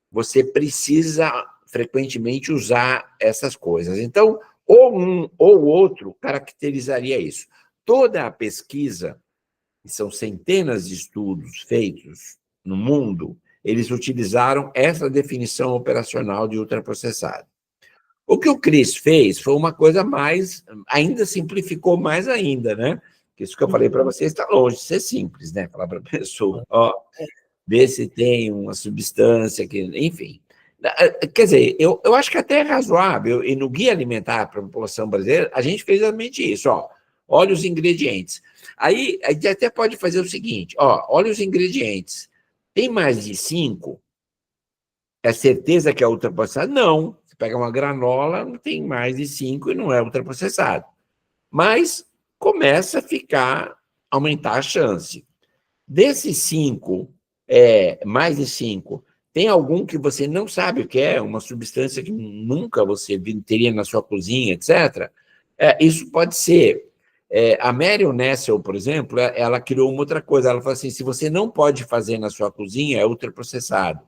você precisa frequentemente usar essas coisas. Então, ou um ou outro caracterizaria isso. Toda a pesquisa, e são centenas de estudos feitos no mundo, eles utilizaram essa definição operacional de ultraprocessado. O que o Chris fez foi uma coisa mais, ainda simplificou mais ainda, né? Isso que eu falei para vocês está longe de ser simples, né? Falar para a pessoa, ó, ver se tem uma substância que, enfim. Quer dizer, eu acho que até é razoável, e no Guia Alimentar para a População Brasileira, a gente fez exatamente isso, ó, olha os ingredientes. Aí a gente até pode fazer o seguinte, ó, olha os ingredientes, tem mais de 5? É certeza que é ultraprocessado? Não, você pega uma granola, não tem mais de 5 e não é ultraprocessado. Mas começa a aumentar a chance. Desses 5, mais de 5, tem algum que você não sabe o que é, uma substância que nunca você teria na sua cozinha, etc. Isso pode ser. A Marion Nestle, por exemplo, ela criou uma outra coisa. Ela falou assim: se você não pode fazer na sua cozinha, é ultraprocessado.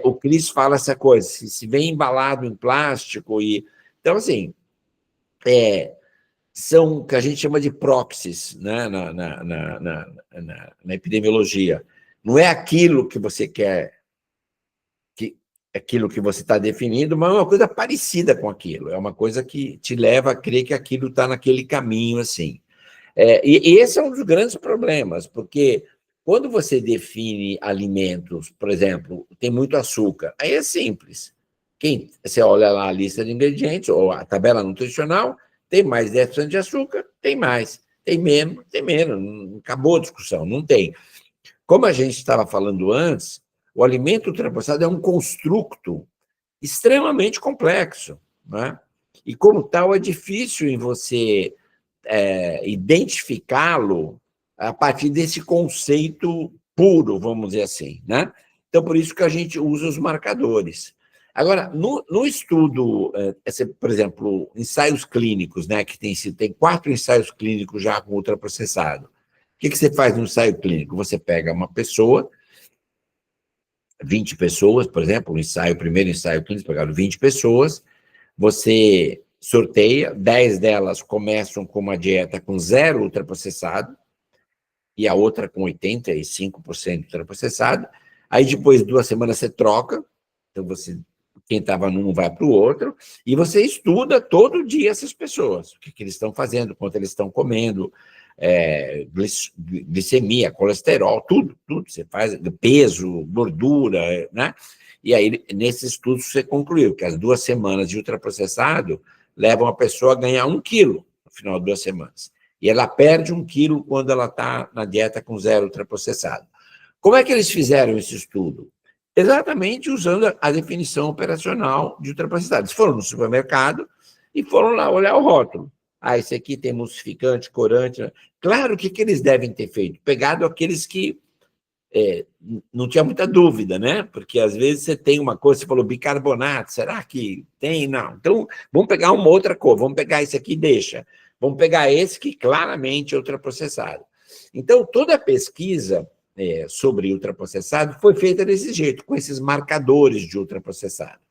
O Cris fala essa coisa: se vem embalado em plástico. Então, assim, são o que a gente chama de proxies, né, na epidemiologia. Não é aquilo que você quer, aquilo que você está definindo, mas é uma coisa parecida com aquilo, é uma coisa que te leva a crer que aquilo está naquele caminho, assim. E esse é um dos grandes problemas, porque quando você define alimentos, por exemplo, tem muito açúcar, aí é simples. Você olha lá a lista de ingredientes, ou a tabela nutricional, tem mais 10% de açúcar, tem mais. Tem menos, acabou a discussão, não tem. Como a gente estava falando antes, o alimento ultraprocessado é um construto extremamente complexo, né? E, como tal, é difícil em você identificá-lo a partir desse conceito puro, vamos dizer assim, né? Então, por isso que a gente usa os marcadores. Agora, no estudo, por exemplo, ensaios clínicos, né, que tem 4 ensaios clínicos já com ultraprocessado. O que você faz no ensaio clínico? Você pega uma pessoa, 20 pessoas, por exemplo, o primeiro ensaio clínico, pegaram 20 pessoas, você sorteia, 10 delas começam com uma dieta com 0 ultraprocessado, e a outra com 85% ultraprocessado, aí depois de 2 semanas você troca, então quem estava num vai para o outro, e você estuda todo dia essas pessoas, o que eles estão fazendo, quanto eles estão comendo, glicemia, colesterol, tudo você faz, peso, gordura, né? E aí, nesse estudo, você concluiu que as 2 semanas de ultraprocessado levam a pessoa a ganhar 1 quilo no final de 2 semanas. E ela perde 1 quilo quando ela está na dieta com 0 ultraprocessado. Como é que eles fizeram esse estudo? Exatamente usando a definição operacional de ultraprocessado. Eles foram no supermercado e foram lá olhar o rótulo. Esse aqui tem emulsificante, corante. Claro, o que eles devem ter feito? Pegado aqueles que não tinha muita dúvida, né? Porque às vezes você tem uma coisa, você falou bicarbonato, será que tem? Não. Então, vamos pegar uma outra cor, vamos pegar esse aqui e deixa. Vamos pegar esse que claramente é ultraprocessado. Então, toda a pesquisa sobre ultraprocessado foi feita desse jeito, com esses marcadores de ultraprocessado.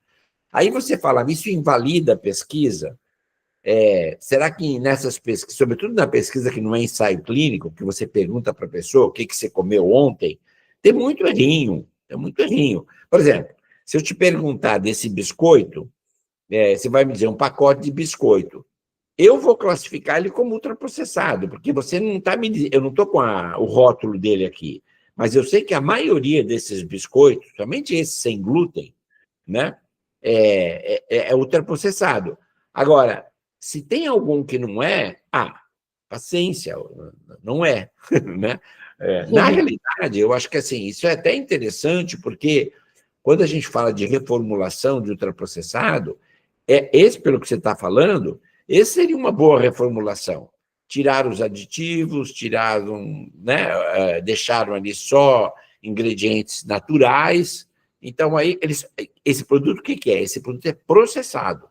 Aí você fala, isso invalida a pesquisa? Será que nessas pesquisas, sobretudo na pesquisa que não é ensaio clínico, que você pergunta para a pessoa o que você comeu ontem, tem muito errinho, Por exemplo, se eu te perguntar desse biscoito, você vai me dizer um pacote de biscoito. Eu vou classificar ele como ultraprocessado, porque você não está me dizendo, eu não estou com o rótulo dele aqui, mas eu sei que a maioria desses biscoitos, somente esses sem glúten, né, é ultraprocessado. Agora, se tem algum que não é, paciência, não é, né? Na realidade, eu acho que assim, isso é até interessante, porque quando a gente fala de reformulação de ultraprocessado, esse, pelo que você está falando, esse seria uma boa reformulação. Tirar os aditivos, né, deixaram ali só ingredientes naturais. Então, aí, esse produto, o que é? Esse produto é processado,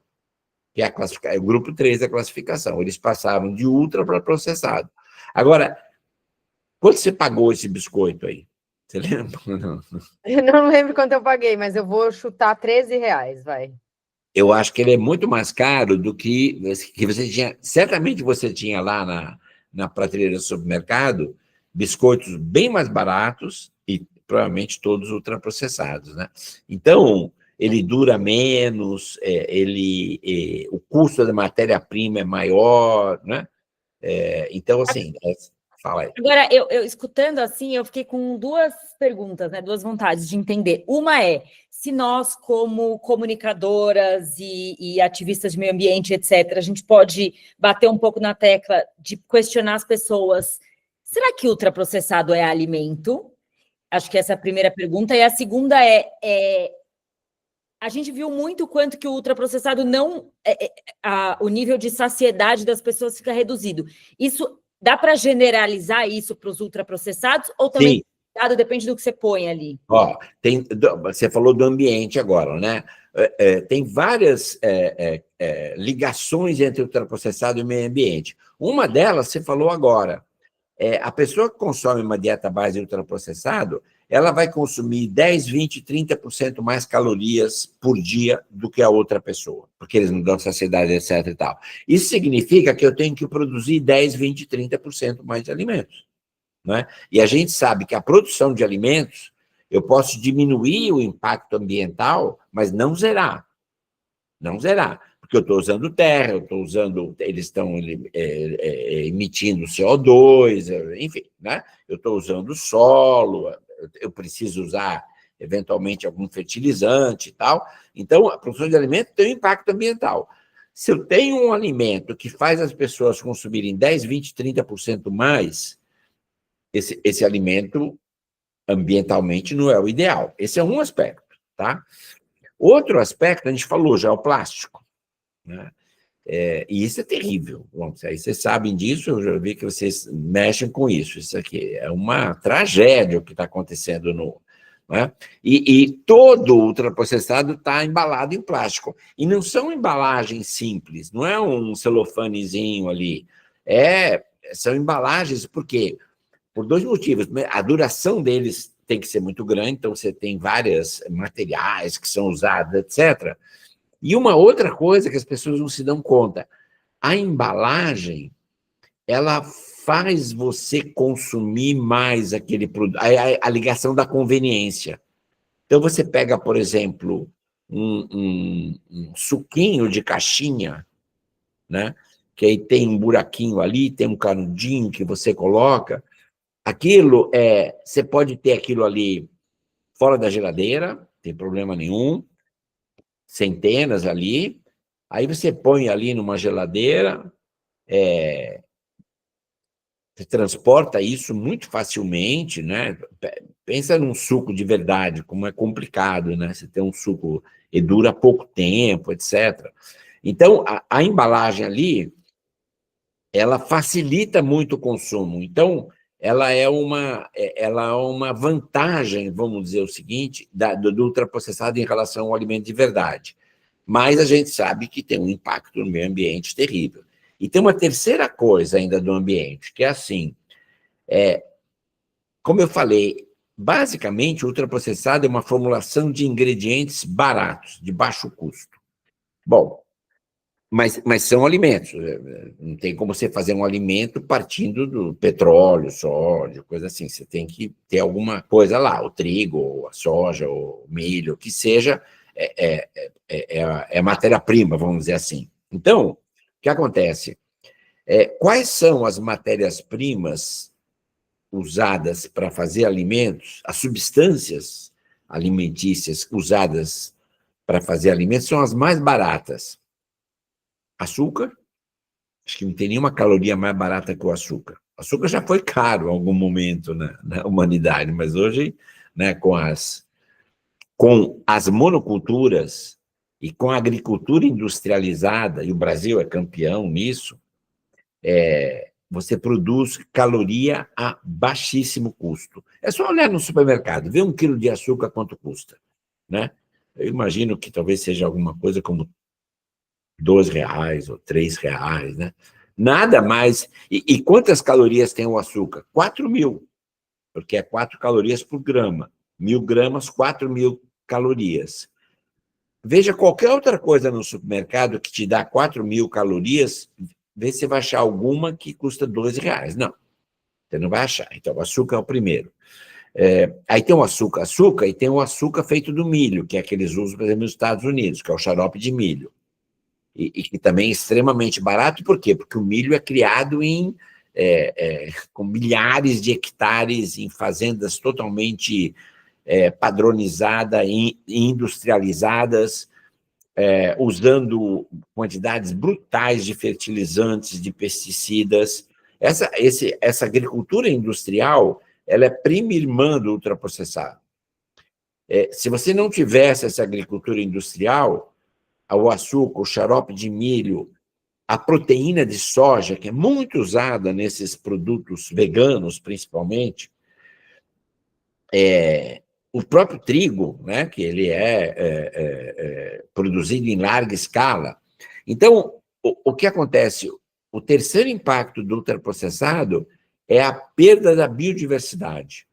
que é o grupo 3 da classificação. Eles passaram de ultra para processado. Agora, quanto você pagou esse biscoito aí? Você lembra? Não. Eu não lembro quanto eu paguei, mas eu vou chutar R$13, vai. Eu acho que ele é muito mais caro do que você tinha. Certamente você tinha lá na prateleira do supermercado biscoitos bem mais baratos e provavelmente todos ultraprocessados, né? Então, ele dura menos, o custo da matéria-prima é maior, né? Então, assim, Fala aí. Agora, eu escutando assim, eu fiquei com duas perguntas, né? Duas vontades de entender. Uma é, se nós, como comunicadoras e ativistas de meio ambiente, etc., a gente pode bater um pouco na tecla de questionar as pessoas. Será que ultraprocessado é alimento? Acho que essa é a primeira pergunta. E a segunda a gente viu muito quanto que o ultraprocessado não... o nível de saciedade das pessoas fica reduzido. Isso dá para generalizar isso para os ultraprocessados ou também depende do que você põe ali? Ó, você falou do ambiente agora, né? Tem várias ligações entre o ultraprocessado e o meio ambiente. Uma delas você falou agora. A pessoa que consome uma dieta base de ultraprocessado, ela vai consumir 10, 20, 30% mais calorias por dia do que a outra pessoa, porque eles não dão saciedade, etc. e tal. Isso significa que eu tenho que produzir 10, 20, 30% mais de alimentos. Né? E a gente sabe que a produção de alimentos, eu posso diminuir o impacto ambiental, mas não zerar. Não zerar. Porque eu estou usando terra, eles estão emitindo CO2, enfim, né? Eu estou usando solo, eu preciso usar, eventualmente, algum fertilizante e tal. Então, a produção de alimento tem um impacto ambiental. Se eu tenho um alimento que faz as pessoas consumirem 10, 20, 30% mais, esse alimento, ambientalmente, não é o ideal. Esse é um aspecto, tá? Outro aspecto, a gente falou já, é o plástico. Né? E isso é terrível. Bom, aí vocês sabem disso, eu já vi que vocês mexem com isso. Isso aqui é uma tragédia o que está acontecendo né? E todo ultraprocessado está embalado em plástico. E não são embalagens simples, não é um celofanezinho ali. São embalagens, por quê? Por dois motivos. A duração deles tem que ser muito grande, então você tem vários materiais que são usados, etc. E uma outra coisa que as pessoas não se dão conta, a embalagem, ela faz você consumir mais aquele produto, a ligação da conveniência. Então, você pega, por exemplo, um suquinho de caixinha, né? Que aí tem um buraquinho ali, tem um canudinho que você coloca. Aquilo você pode ter aquilo ali fora da geladeira, não tem problema nenhum, centenas ali, aí você põe ali numa geladeira, você transporta isso muito facilmente, né? Pensa num suco de verdade, como é complicado, né? Você tem um suco e dura pouco tempo, etc. Então, a embalagem ali, ela facilita muito o consumo. Então, ela é uma vantagem, vamos dizer o seguinte, do ultraprocessado em relação ao alimento de verdade. Mas a gente sabe que tem um impacto no meio ambiente terrível. E tem uma terceira coisa ainda do ambiente, que é assim, como eu falei, basicamente o ultraprocessado é uma formulação de ingredientes baratos, de baixo custo. Bom, mas são alimentos, não tem como você fazer um alimento partindo do petróleo, sódio, coisa assim, você tem que ter alguma coisa lá, o trigo, a soja, o milho, o que seja, matéria-prima, vamos dizer assim. Então, o que acontece? Quais são as matérias-primas usadas para fazer alimentos, as substâncias alimentícias usadas para fazer alimentos são as mais baratas? Açúcar, acho que não tem nenhuma caloria mais barata que o açúcar. O açúcar já foi caro em algum momento na humanidade, mas hoje, né, com as monoculturas e com a agricultura industrializada, e o Brasil é campeão nisso, você produz caloria a baixíssimo custo. É só olhar no supermercado, ver 1 quilo de açúcar quanto custa. Né? Eu imagino que talvez seja alguma coisa como R$ 2 ou R$ 3, né? Nada mais. E quantas calorias tem o açúcar? 4.000, porque é 4 calorias por grama. 1.000 gramas, 4.000 calorias. Veja qualquer outra coisa no supermercado que te dá 4.000 calorias, vê se você vai achar alguma que custa R$ 2. Não, você não vai achar. Então, o açúcar é o primeiro. Aí tem o açúcar, e tem o açúcar feito do milho, que é que eles usam, por exemplo, nos Estados Unidos, que é o xarope de milho. E que também é extremamente barato, por quê? Porque o milho é criado em com milhares de hectares em fazendas totalmente padronizadas e industrializadas, usando quantidades brutais de fertilizantes, de pesticidas. Essa agricultura industrial, ela é prima irmã do ultraprocessado. Se você não tivesse essa agricultura industrial, o açúcar, o xarope de milho, a proteína de soja, que é muito usada nesses produtos veganos, principalmente, o próprio trigo, né, que ele é produzido em larga escala. Então, o que acontece? O terceiro impacto do ultraprocessado é a perda da biodiversidade.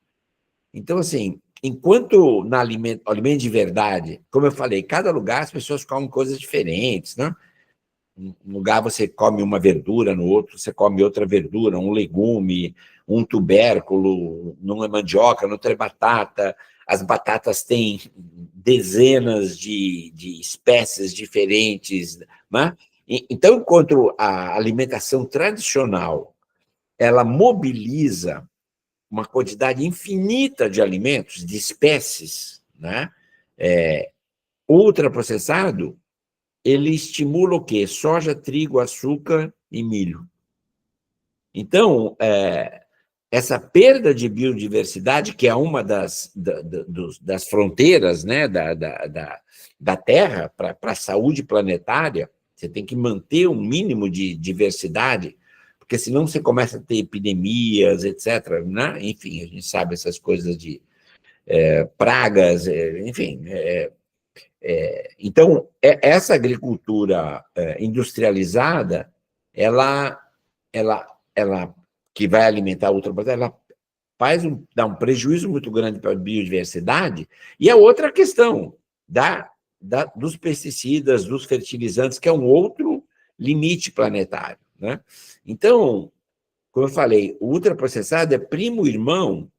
Então, assim, enquanto no alimento de verdade, como eu falei, cada lugar as pessoas comem coisas diferentes, né? Um lugar você come uma verdura, no outro você come outra verdura, um legume, um tubérculo, num é mandioca, no outro é batata. As batatas têm dezenas de espécies diferentes, né? Então, enquanto a alimentação tradicional ela mobiliza uma quantidade infinita de alimentos, de espécies, né? Ultraprocessado, ele estimula o quê? Soja, trigo, açúcar e milho. Então, essa perda de biodiversidade, que é uma das fronteiras, né, da Terra para a saúde planetária, você tem que manter um mínimo de diversidade, porque senão você começa a ter epidemias, etc., né? Enfim, a gente sabe essas coisas de pragas, enfim. Então, essa agricultura industrializada, ela que vai alimentar a ultrapassagem, ela dá um prejuízo muito grande para a biodiversidade. E a outra questão dos pesticidas, dos fertilizantes, que é um outro limite planetário, né? Então, como eu falei, o ultraprocessado é primo irmão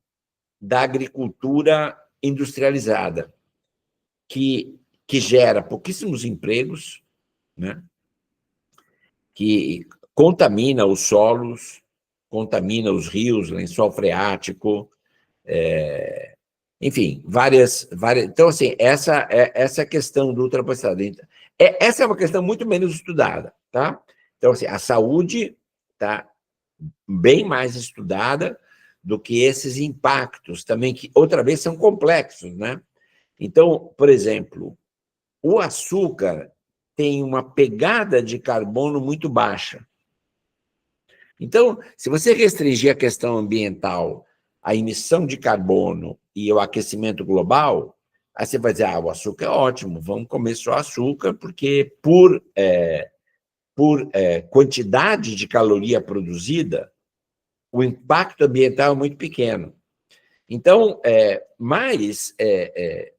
da agricultura industrializada, que gera pouquíssimos empregos, né? Que contamina os solos, contamina os rios, lençol freático, enfim, várias. Então, assim, essa questão do ultraprocessado. Essa é uma questão muito menos estudada, tá? Então, assim, a saúde está bem mais estudada do que esses impactos também, que, outra vez, são complexos, né? Então, por exemplo, o açúcar tem uma pegada de carbono muito baixa. Então, se você restringir a questão ambiental, a emissão de carbono e o aquecimento global, aí você vai dizer, o açúcar é ótimo, vamos comer só açúcar, porque por quantidade de caloria produzida, o impacto ambiental é muito pequeno. Então, mas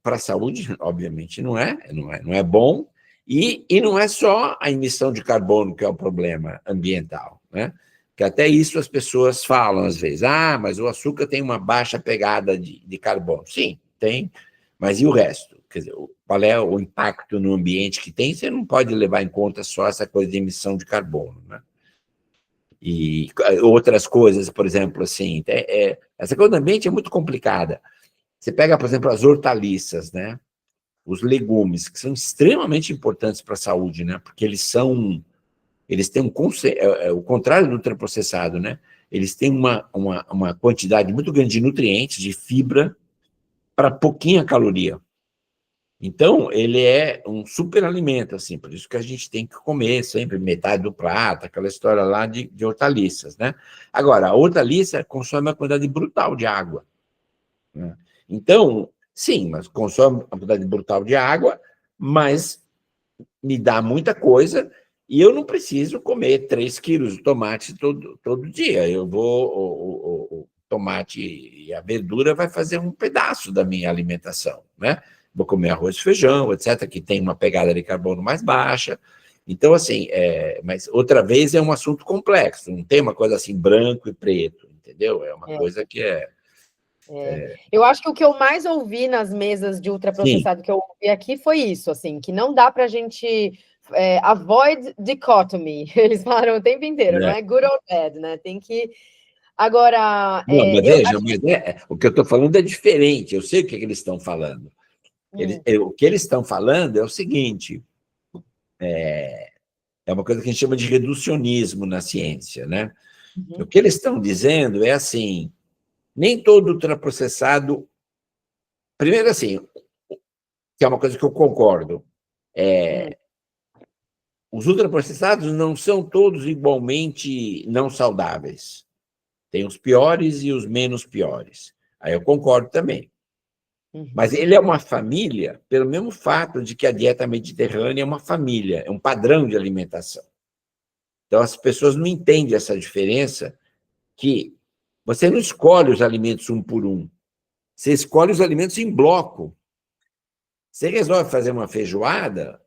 para a saúde, obviamente, não é bom, e não é só a emissão de carbono que é o problema ambiental, né? Que até isso as pessoas falam às vezes, mas o açúcar tem uma baixa pegada de carbono. Sim, tem, mas e o resto? Quer dizer, qual é o impacto no ambiente que tem? Você não pode levar em conta só essa coisa de emissão de carbono, né? E outras coisas, por exemplo, assim, essa coisa do ambiente é muito complicada. Você pega, por exemplo, as hortaliças, né? Os legumes, que são extremamente importantes para a saúde, né? Porque eles têm o contrário do ultraprocessado, né? Eles têm uma quantidade muito grande de nutrientes, de fibra, para pouquinha caloria. Então, ele é um superalimento, assim, por isso que a gente tem que comer sempre metade do prato, aquela história lá de hortaliças, né? Agora, a hortaliça consome uma quantidade brutal de água, né? Então, sim, mas consome uma quantidade brutal de água, mas me dá muita coisa, e eu não preciso comer 3 quilos de tomate todo dia. O tomate e a verdura vai fazer um pedaço da minha alimentação, né? Vou comer arroz e feijão, etc., que tem uma pegada de carbono mais baixa. Então, assim, mas outra vez é um assunto complexo, não tem uma coisa assim branco e preto, entendeu? É uma coisa que Eu acho que o que eu mais ouvi nas mesas de ultraprocessado que eu ouvi aqui foi isso, assim, que não dá para a gente avoid dichotomy. Eles falaram o tempo inteiro, não é good or bad, né? Tem que... Agora, Não, mas veja, o que eu estou falando é diferente. Eu sei o que eles estão falando. O que eles estão falando é o seguinte: é uma coisa que a gente chama de reducionismo na ciência, né? O que eles estão dizendo é assim: nem todo ultraprocessado. Primeiro, assim, que é uma coisa que eu concordo, os ultraprocessados não são todos igualmente não saudáveis. Tem os piores e os menos piores. Aí eu concordo também. Mas ele é uma família pelo mesmo fato de que a dieta mediterrânea é uma família, é um padrão de alimentação. Então, as pessoas não entendem essa diferença, que você não escolhe os alimentos um por um, você escolhe os alimentos em bloco. Você resolve fazer uma feijoada,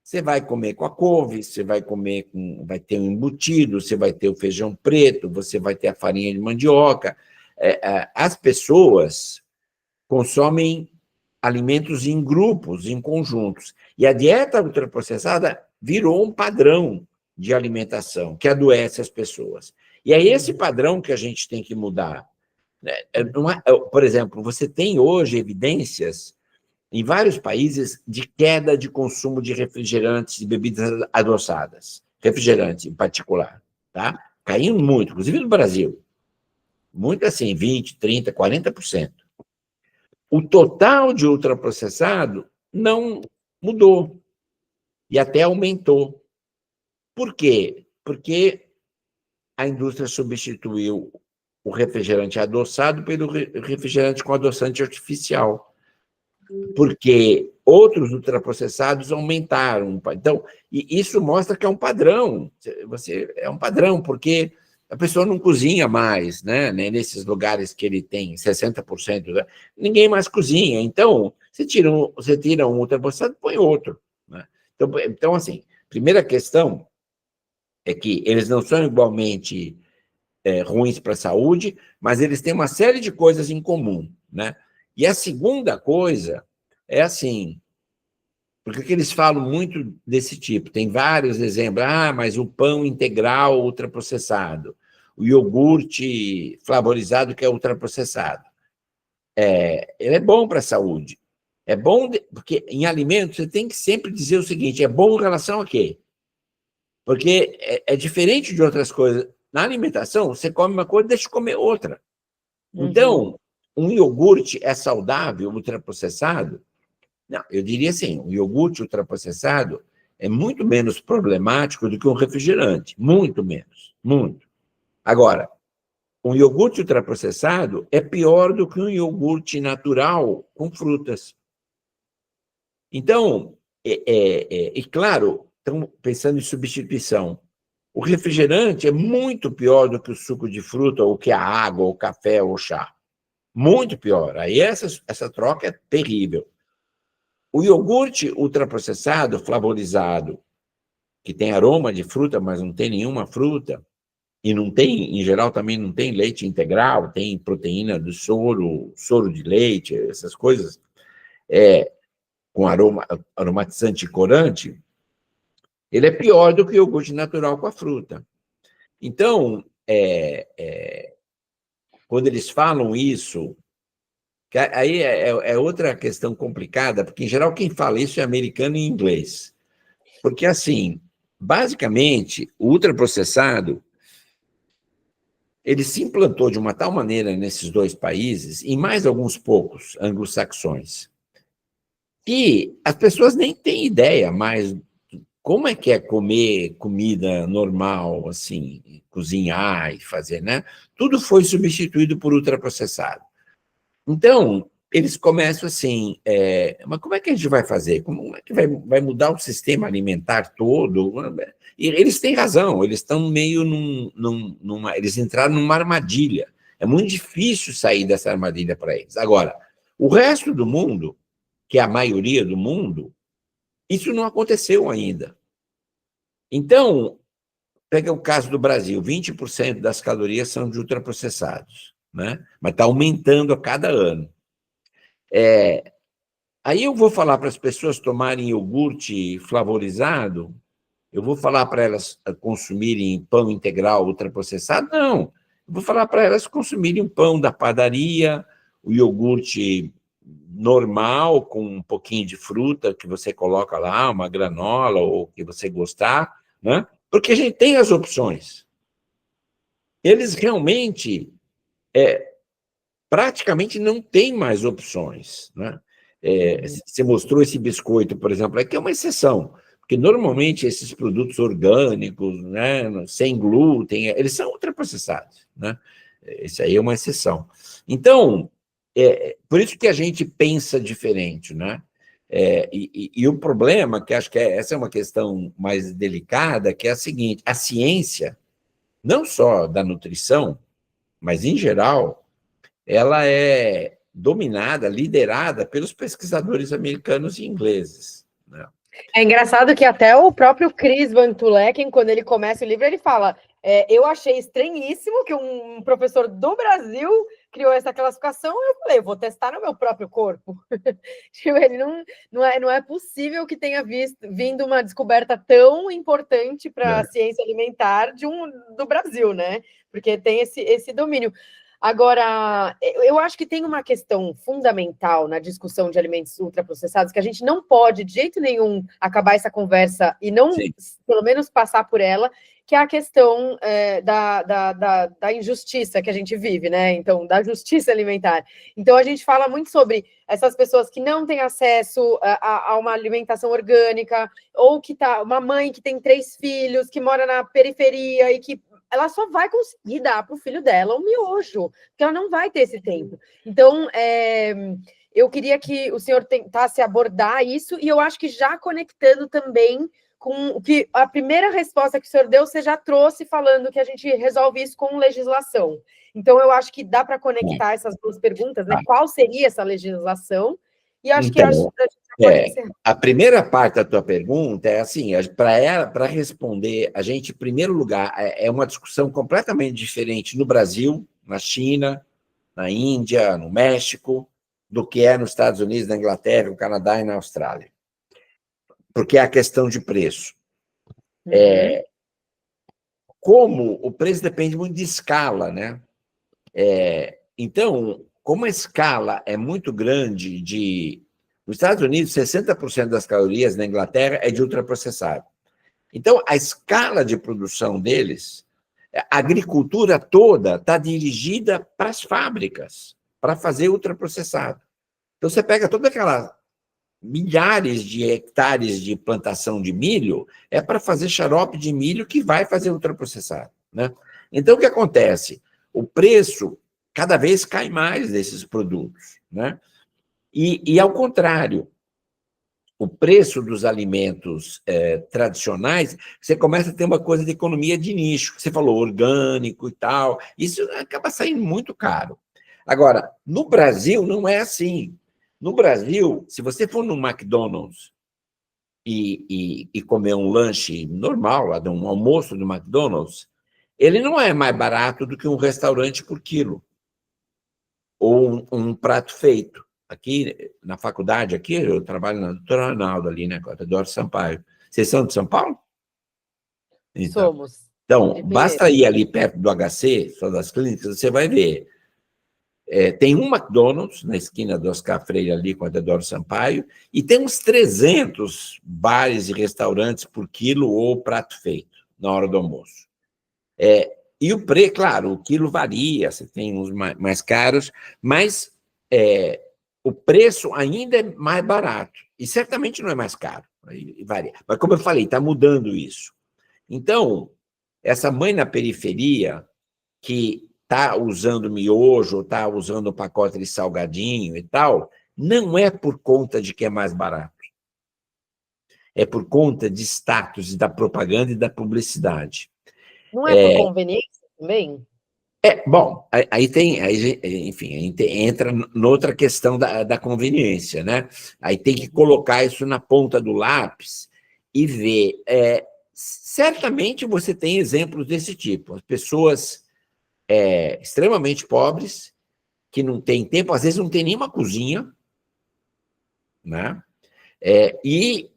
você vai comer com a couve, você vai comer vai ter um embutido, você vai ter o feijão preto, você vai ter a farinha de mandioca. As pessoas consomem alimentos em grupos, em conjuntos. E a dieta ultraprocessada virou um padrão de alimentação que adoece as pessoas. E é esse padrão que a gente tem que mudar. Por exemplo, você tem hoje evidências em vários países de queda de consumo de refrigerantes e bebidas adoçadas, refrigerante em particular, tá? Caindo muito, inclusive no Brasil. Muito assim, 20%, 30%, 40%. O total de ultraprocessado não mudou e até aumentou. Por quê? Porque a indústria substituiu o refrigerante adoçado pelo refrigerante com adoçante artificial. Porque outros ultraprocessados aumentaram. Então, e isso mostra que é um padrão. É um padrão, porque a pessoa não cozinha mais, né? Nesses lugares que ele tem 60%, né? Ninguém mais cozinha. Então, você tira um ultraprocessado, põe outro, né? Então, assim, primeira questão é que eles não são igualmente ruins para a saúde, mas eles têm uma série de coisas em comum, né? E a segunda coisa é assim, porque que eles falam muito desse tipo, tem vários exemplos, mas o pão integral ultraprocessado, o iogurte flavorizado que é ultraprocessado. Ele é bom para a saúde. É bom, porque em alimentos você tem que sempre dizer o seguinte, é bom em relação a quê? Porque é diferente de outras coisas. Na alimentação, você come uma coisa e deixa de comer outra. Então, um iogurte é saudável, ultraprocessado? Não, eu diria assim, um iogurte ultraprocessado é muito menos problemático do que um refrigerante. Muito menos, muito. Agora, um iogurte ultraprocessado é pior do que um iogurte natural com frutas. Então, e claro, estamos pensando em substituição. O refrigerante é muito pior do que o suco de fruta, ou que a água, ou o café, ou o chá. Muito pior. Aí essa troca é terrível. O iogurte ultraprocessado, flavorizado, que tem aroma de fruta, mas não tem nenhuma fruta, e não tem, em geral, também não tem leite integral, tem proteína do soro de leite, essas coisas, com aromatizante e corante, ele é pior do que o iogurte natural com a fruta. Então, quando eles falam isso, aí é outra questão complicada, porque, em geral, quem fala isso é americano e inglês. Porque, assim, basicamente, o ultraprocessado, ele se implantou de uma tal maneira nesses dois países, e mais alguns poucos anglo-saxões, que as pessoas nem têm ideia mais como é que é comer comida normal, assim, cozinhar e fazer, né? Tudo foi substituído por ultraprocessado. Então, eles começam assim, mas como é que a gente vai fazer? Como é que vai mudar o sistema alimentar todo? E eles têm razão, eles estão meio eles entraram numa armadilha. É muito difícil sair dessa armadilha para eles. Agora, o resto do mundo, que é a maioria do mundo, isso não aconteceu ainda. Então, pega o caso do Brasil, 20% das calorias são de ultraprocessados, né? Mas está aumentando a cada ano. Aí eu vou falar para as pessoas tomarem iogurte flavorizado, eu vou falar para elas consumirem pão integral ultraprocessado? Não. Eu vou falar para elas consumirem um pão da padaria, o iogurte normal, com um pouquinho de fruta que você coloca lá, uma granola ou o que você gostar, né? Porque a gente tem as opções. Eles realmente praticamente não têm mais opções, né? Você mostrou esse biscoito, por exemplo, aqui é uma exceção, porque normalmente esses produtos orgânicos, né, sem glúten, eles são ultraprocessados, né? Isso aí é uma exceção. Então, por isso que a gente pensa diferente, né? E o problema, que acho que essa é uma questão mais delicada, que é a seguinte: a ciência, não só da nutrição, mas em geral, ela é dominada, liderada pelos pesquisadores americanos e ingleses, né? É engraçado que até o próprio Chris Van Tulecken, quando ele começa o livro, ele fala: eu achei estranhíssimo que um professor do Brasil criou essa classificação. Eu falei, eu vou testar no meu próprio corpo. Tipo, ele não é possível que tenha vindo uma descoberta tão importante para a ciência alimentar do Brasil, né? Porque tem esse domínio. Agora, eu acho que tem uma questão fundamental na discussão de alimentos ultraprocessados que a gente não pode, de jeito nenhum, acabar essa conversa e não, Sim. pelo menos, passar por ela, que é a questão da injustiça que a gente vive, né? Então, da justiça alimentar. Então, a gente fala muito sobre essas pessoas que não têm acesso a uma alimentação orgânica, ou que uma mãe que tem 3 filhos, que mora na periferia e que ela só vai conseguir dar para o filho dela um miojo, porque ela não vai ter esse tempo. Então, eu queria que o senhor tentasse abordar isso, e eu acho que já conectando também com o que a primeira resposta que o senhor deu, você já trouxe falando que a gente resolve isso com legislação. Então, eu acho que dá para conectar essas duas perguntas, né? Qual seria essa legislação? E acho que a gente pode encerrar. A primeira parte da tua pergunta é assim, para responder, a gente, em primeiro lugar, é uma discussão completamente diferente no Brasil, na China, na Índia, no México, do que é nos Estados Unidos, na Inglaterra, no Canadá e na Austrália. Porque é a questão de preço. Como o preço depende muito de escala, né? Então, como a escala é muito grande nos Estados Unidos, 60% das calorias, na Inglaterra é de ultraprocessado. Então, a escala de produção deles, a agricultura toda está dirigida para as fábricas, para fazer ultraprocessado. Então, você pega toda aquela milhares de hectares de plantação de milho, é para fazer xarope de milho que vai fazer ultraprocessado, né? Então, o que acontece? O preço cada vez cai mais desses produtos, né? E ao contrário, o preço dos alimentos tradicionais, você começa a ter uma coisa de economia de nicho. Você falou orgânico e tal, isso acaba saindo muito caro. Agora, no Brasil, não é assim. No Brasil, se você for no McDonald's e comer um lanche normal, lá, um almoço do McDonald's, ele não é mais barato do que um restaurante por quilo, ou um prato feito. Aqui, na faculdade, aqui, eu trabalho na doutora Arnaldo, ali, né, com a Teodoro Sampaio. Vocês são de São Paulo? Então, Somos. Então, basta ir ali perto do HC, só das clínicas, você vai ver. Tem um McDonald's na esquina do Oscar Freire, ali com a Teodoro Sampaio, e tem uns 300 bares e restaurantes por quilo ou prato feito, na hora do almoço. E o preço, claro, o quilo varia, você tem uns mais caros, mas o preço ainda é mais barato. E certamente não é mais caro, varia. Mas, como eu falei, está mudando isso. Então, essa mãe na periferia que está usando miojo, está usando o pacote de salgadinho e tal, não é por conta de que é mais barato. É por conta de status, da propaganda e da publicidade. Não é por conveniência também? Bom, enfim, a gente entra noutra questão da conveniência, né? Aí tem que colocar isso na ponta do lápis e ver. Certamente você tem exemplos desse tipo. As pessoas extremamente pobres, que não têm tempo, às vezes não tem nenhuma cozinha, né? E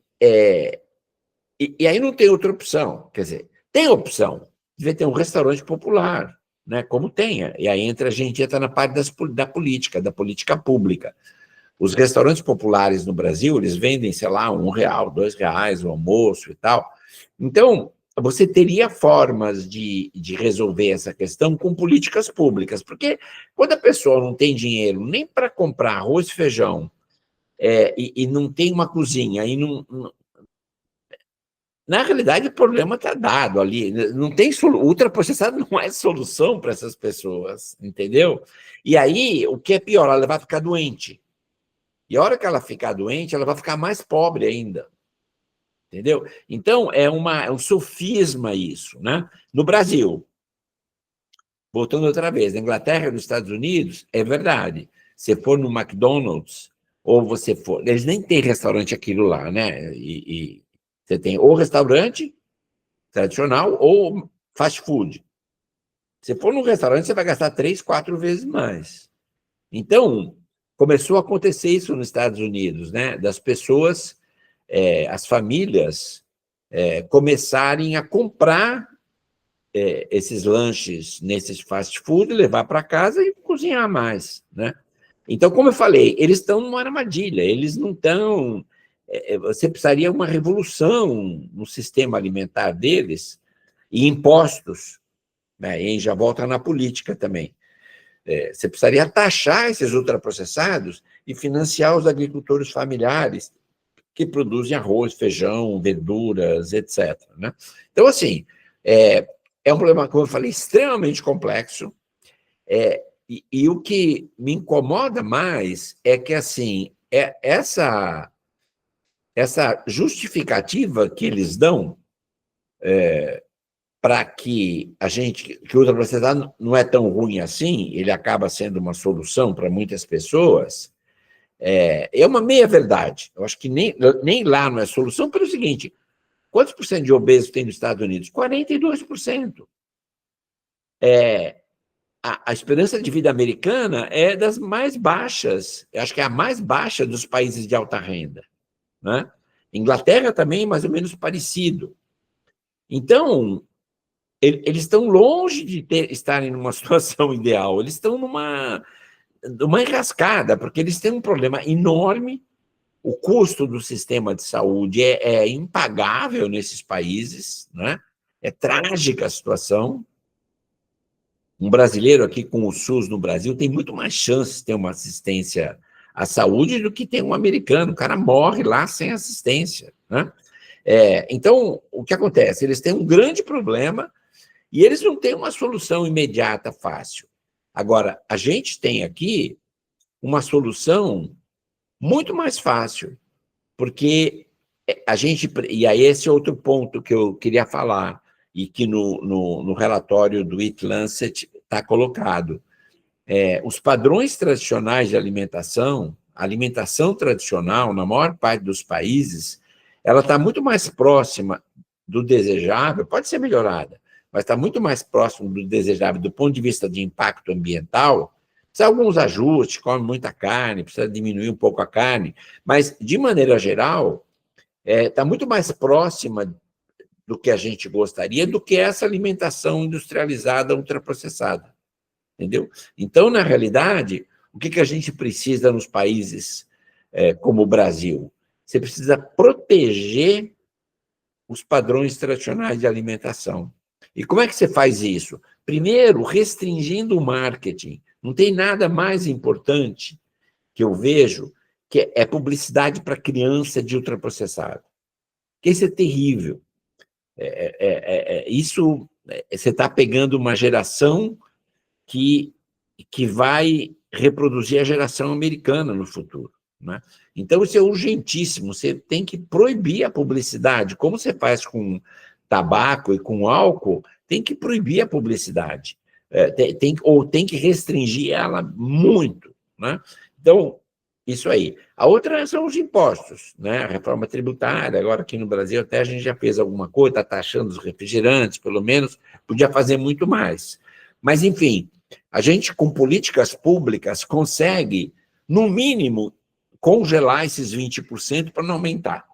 aí não tem outra opção. Quer dizer, tem opção. Devia ter um restaurante popular, né? Como tenha. E aí a gente entra na parte da política pública. Os restaurantes populares no Brasil, eles vendem, sei lá, R$1, R$2, o almoço e tal. Então, você teria formas de resolver essa questão com políticas públicas, porque quando a pessoa não tem dinheiro nem para comprar arroz e feijão, e não tem uma cozinha, na realidade, o problema está dado ali. Não tem ultraprocessado não é solução para essas pessoas, entendeu? E aí, o que é pior, ela vai ficar doente. E a hora que ela ficar doente, ela vai ficar mais pobre ainda. Entendeu? Então, é um sofisma isso, né? No Brasil, voltando outra vez, na Inglaterra e nos Estados Unidos, é verdade. Se for no McDonald's, ou você for... Eles nem têm restaurante aquilo lá, né? E você tem ou restaurante tradicional ou fast food. Se for num restaurante, você vai gastar 3, 4 vezes mais. Então, começou a acontecer isso nos Estados Unidos, né? Das pessoas, as famílias, começarem a comprar esses lanches nesses fast food, levar para casa e cozinhar mais, né? Então, como eu falei, eles estão numa armadilha, eles não estão... Você precisaria de uma revolução no sistema alimentar deles e impostos, né? E aí já volta na política também. Você precisaria taxar esses ultraprocessados e financiar os agricultores familiares que produzem arroz, feijão, verduras, etc., né? Então, assim, é um problema, como eu falei, extremamente complexo, e o que me incomoda mais é que, assim, essa justificativa que eles dão para que o ultraprocessado não é tão ruim assim, ele acaba sendo uma solução para muitas pessoas, é uma meia-verdade. Eu acho que nem lá não é solução, pelo seguinte: quantos por cento de obesos tem nos Estados Unidos? 42%. A esperança de vida americana é das mais baixas, eu acho que é a mais baixa dos países de alta renda, né? Inglaterra também, mais ou menos parecido. Então, eles estão longe de estarem numa situação ideal, eles estão numa enrascada, porque eles têm um problema enorme. O custo do sistema de saúde é impagável nesses países, né? É trágica a situação. Um brasileiro aqui com o SUS no Brasil tem muito mais chances de ter uma assistência à saúde do que tem um americano. O cara morre lá sem assistência, né? Então, o que acontece? Eles têm um grande problema e eles não têm uma solução imediata fácil. Agora, a gente tem aqui uma solução muito mais fácil, porque e aí esse é outro ponto que eu queria falar, e que no relatório do Eat Lancet está colocado. Os padrões tradicionais de alimentação, a alimentação tradicional, na maior parte dos países, ela está muito mais próxima do desejável, pode ser melhorada, mas está muito mais próximo do desejável do ponto de vista de impacto ambiental. Precisa de alguns ajustes, come muita carne, precisa diminuir um pouco a carne, mas, de maneira geral, está muito mais próxima do que a gente gostaria do que essa alimentação industrializada, ultraprocessada, entendeu? Então, na realidade, o que a gente precisa nos países como o Brasil? Você precisa proteger os padrões tradicionais de alimentação. E como é que você faz isso? Primeiro, restringindo o marketing. Não tem nada mais importante que eu vejo que é publicidade para criança de ultraprocessado. Isso é terrível. Isso, você está pegando uma geração que vai reproduzir a geração americana no futuro, né? Então, isso é urgentíssimo. Você tem que proibir a publicidade. Como você faz com tabaco e com álcool, tem que proibir a publicidade. Ou tem que restringir ela muito, né? Então, isso aí. A outra são os impostos, né? A reforma tributária. Agora, aqui no Brasil, até a gente já fez alguma coisa, está taxando os refrigerantes, pelo menos, podia fazer muito mais. Mas, enfim, a gente, com políticas públicas, consegue, no mínimo, congelar esses 20% para não aumentar.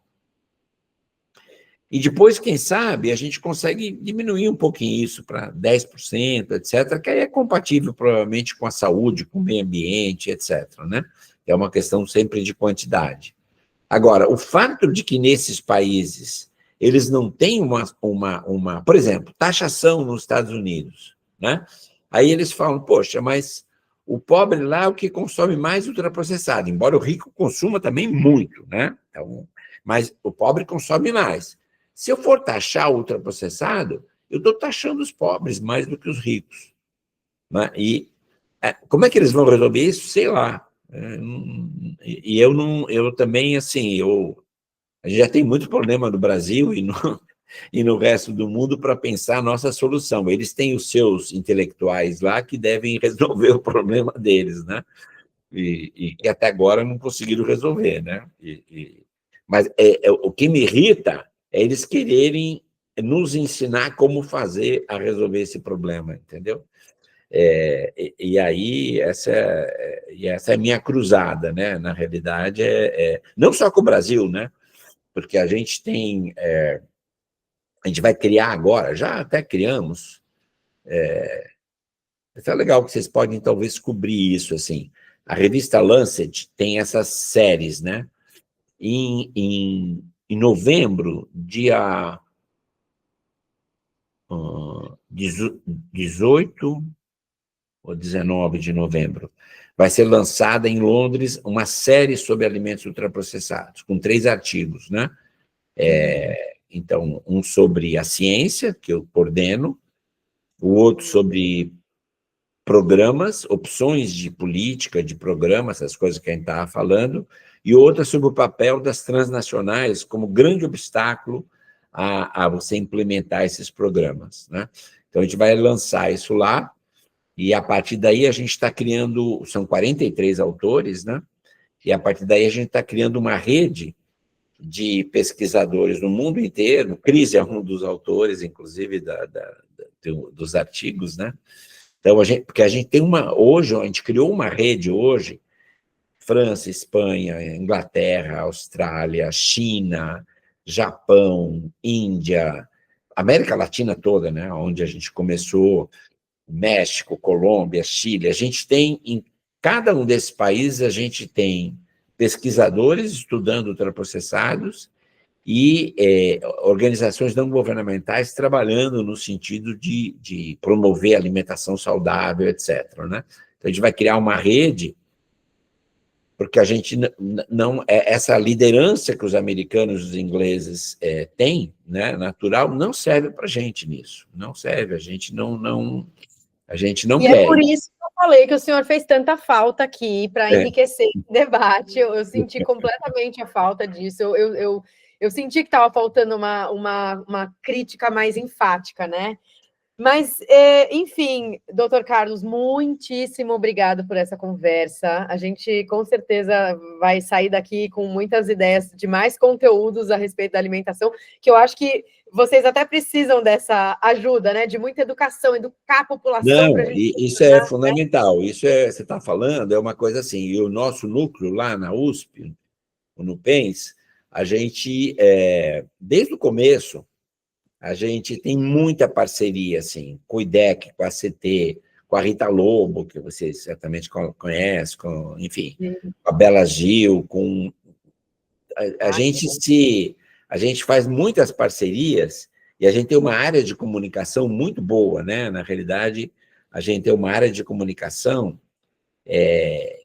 E depois, quem sabe, a gente consegue diminuir um pouquinho isso para 10%, etc., que aí é compatível, provavelmente, com a saúde, com o meio ambiente, etc., né? É uma questão sempre de quantidade. Agora, o fato de que nesses países eles não têm por exemplo, taxação nos Estados Unidos, né? Aí eles falam, poxa, mas o pobre lá é o que consome mais ultraprocessado, embora o rico consuma também muito, né? Então, mas o pobre consome mais. Se eu for taxar o ultraprocessado, eu estou taxando os pobres mais do que os ricos, né? E como é que eles vão resolver isso? Sei lá. E eu também, assim, a gente já tem muito problema no Brasil e no resto do mundo para pensar a nossa solução. Eles têm os seus intelectuais lá que devem resolver o problema deles, né? E que até agora não conseguiram resolver, né? Mas o que me irrita é eles quererem nos ensinar como fazer a resolver esse problema, entendeu? E aí, essa é a minha cruzada, né? Na realidade, não só com o Brasil, né? Porque a gente a gente vai criar agora, já até criamos, é legal que vocês podem talvez cobrir isso, assim. A revista Lancet tem essas séries, né? Em novembro, dia 18 ou 19 de novembro, vai ser lançada em Londres uma série sobre alimentos ultraprocessados, com 3 artigos, né? Então, um sobre a ciência, que eu coordeno, o outro sobre programas, opções de política, de programa, essas coisas que a gente estava falando, e outra sobre o papel das transnacionais como grande obstáculo a você implementar esses programas, né? Então, a gente vai lançar isso lá, e a partir daí a gente está criando, são 43 autores, né? E a partir daí a gente está criando uma rede de pesquisadores no mundo inteiro. Cris é um dos autores, inclusive, dos artigos, né? Então, porque a gente tem hoje, a gente criou uma rede hoje, França, Espanha, Inglaterra, Austrália, China, Japão, Índia, América Latina toda, né? Onde a gente começou, México, Colômbia, Chile, a gente tem, em cada um desses países, a gente tem pesquisadores estudando ultraprocessados e organizações não governamentais trabalhando no sentido de promover alimentação saudável, etc., né? Então, a gente vai criar uma rede, porque a gente não essa liderança que os americanos e os ingleses têm, né, natural, não serve para a gente nisso, não serve, a gente não E quer. é por isso que eu falei que o senhor fez tanta falta aqui para enriquecer esse debate. Eu senti completamente a falta disso. Eu senti que estava faltando uma crítica mais enfática, né? Mas, enfim, doutor Carlos, muitíssimo obrigado por essa conversa. A gente, com certeza, vai sair daqui com muitas ideias de mais conteúdos a respeito da alimentação, que eu acho que vocês até precisam dessa ajuda, né? De muita educação, educar a população para a gente... Isso é fundamental. Isso você está falando, é uma coisa assim. E o nosso núcleo lá na USP, o NUPENS, a gente, desde o começo, a gente tem muita parceria, assim, com o IDEC, com a ACT, com a Rita Lobo, que você certamente conhece, enfim, com a Bela Gil, com... A gente faz muitas parcerias e a gente tem uma área de comunicação muito boa, né? Na realidade, a gente tem uma área de comunicação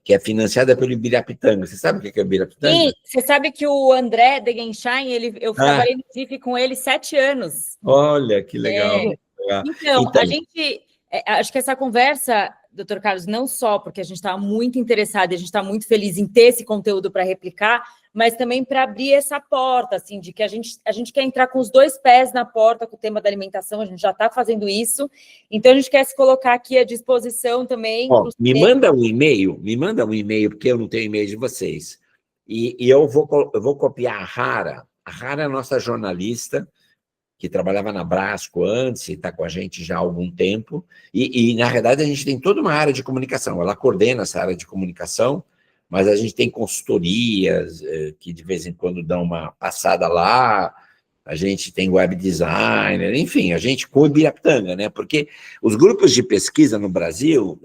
que é financiada pelo Ibirapitanga. Você sabe o que é o Ibirapitanga? Sim, você sabe que o André Degenstein, eu trabalhei no DIF com ele 7 anos. Olha, que legal. Então, a gente... acho que essa conversa, doutor Carlos, não só porque a gente está muito interessado e a gente está muito feliz em ter esse conteúdo para replicar, mas também para abrir essa porta, assim, de que a gente quer entrar com os 2 pés na porta com o tema da alimentação, a gente já está fazendo isso, então a gente quer se colocar aqui à disposição também. Me manda um e-mail, porque eu não tenho e-mail de vocês, e eu vou copiar a Rara. A Rara é a nossa jornalista, que trabalhava na Brasco antes e está com a gente já há algum tempo, e, na verdade, a gente tem toda uma área de comunicação, ela coordena essa área de comunicação, mas a gente tem consultorias que de vez em quando dão uma passada lá, a gente tem web designer, enfim, a gente com o Ibirapitanga, né? Porque os grupos de pesquisa no Brasil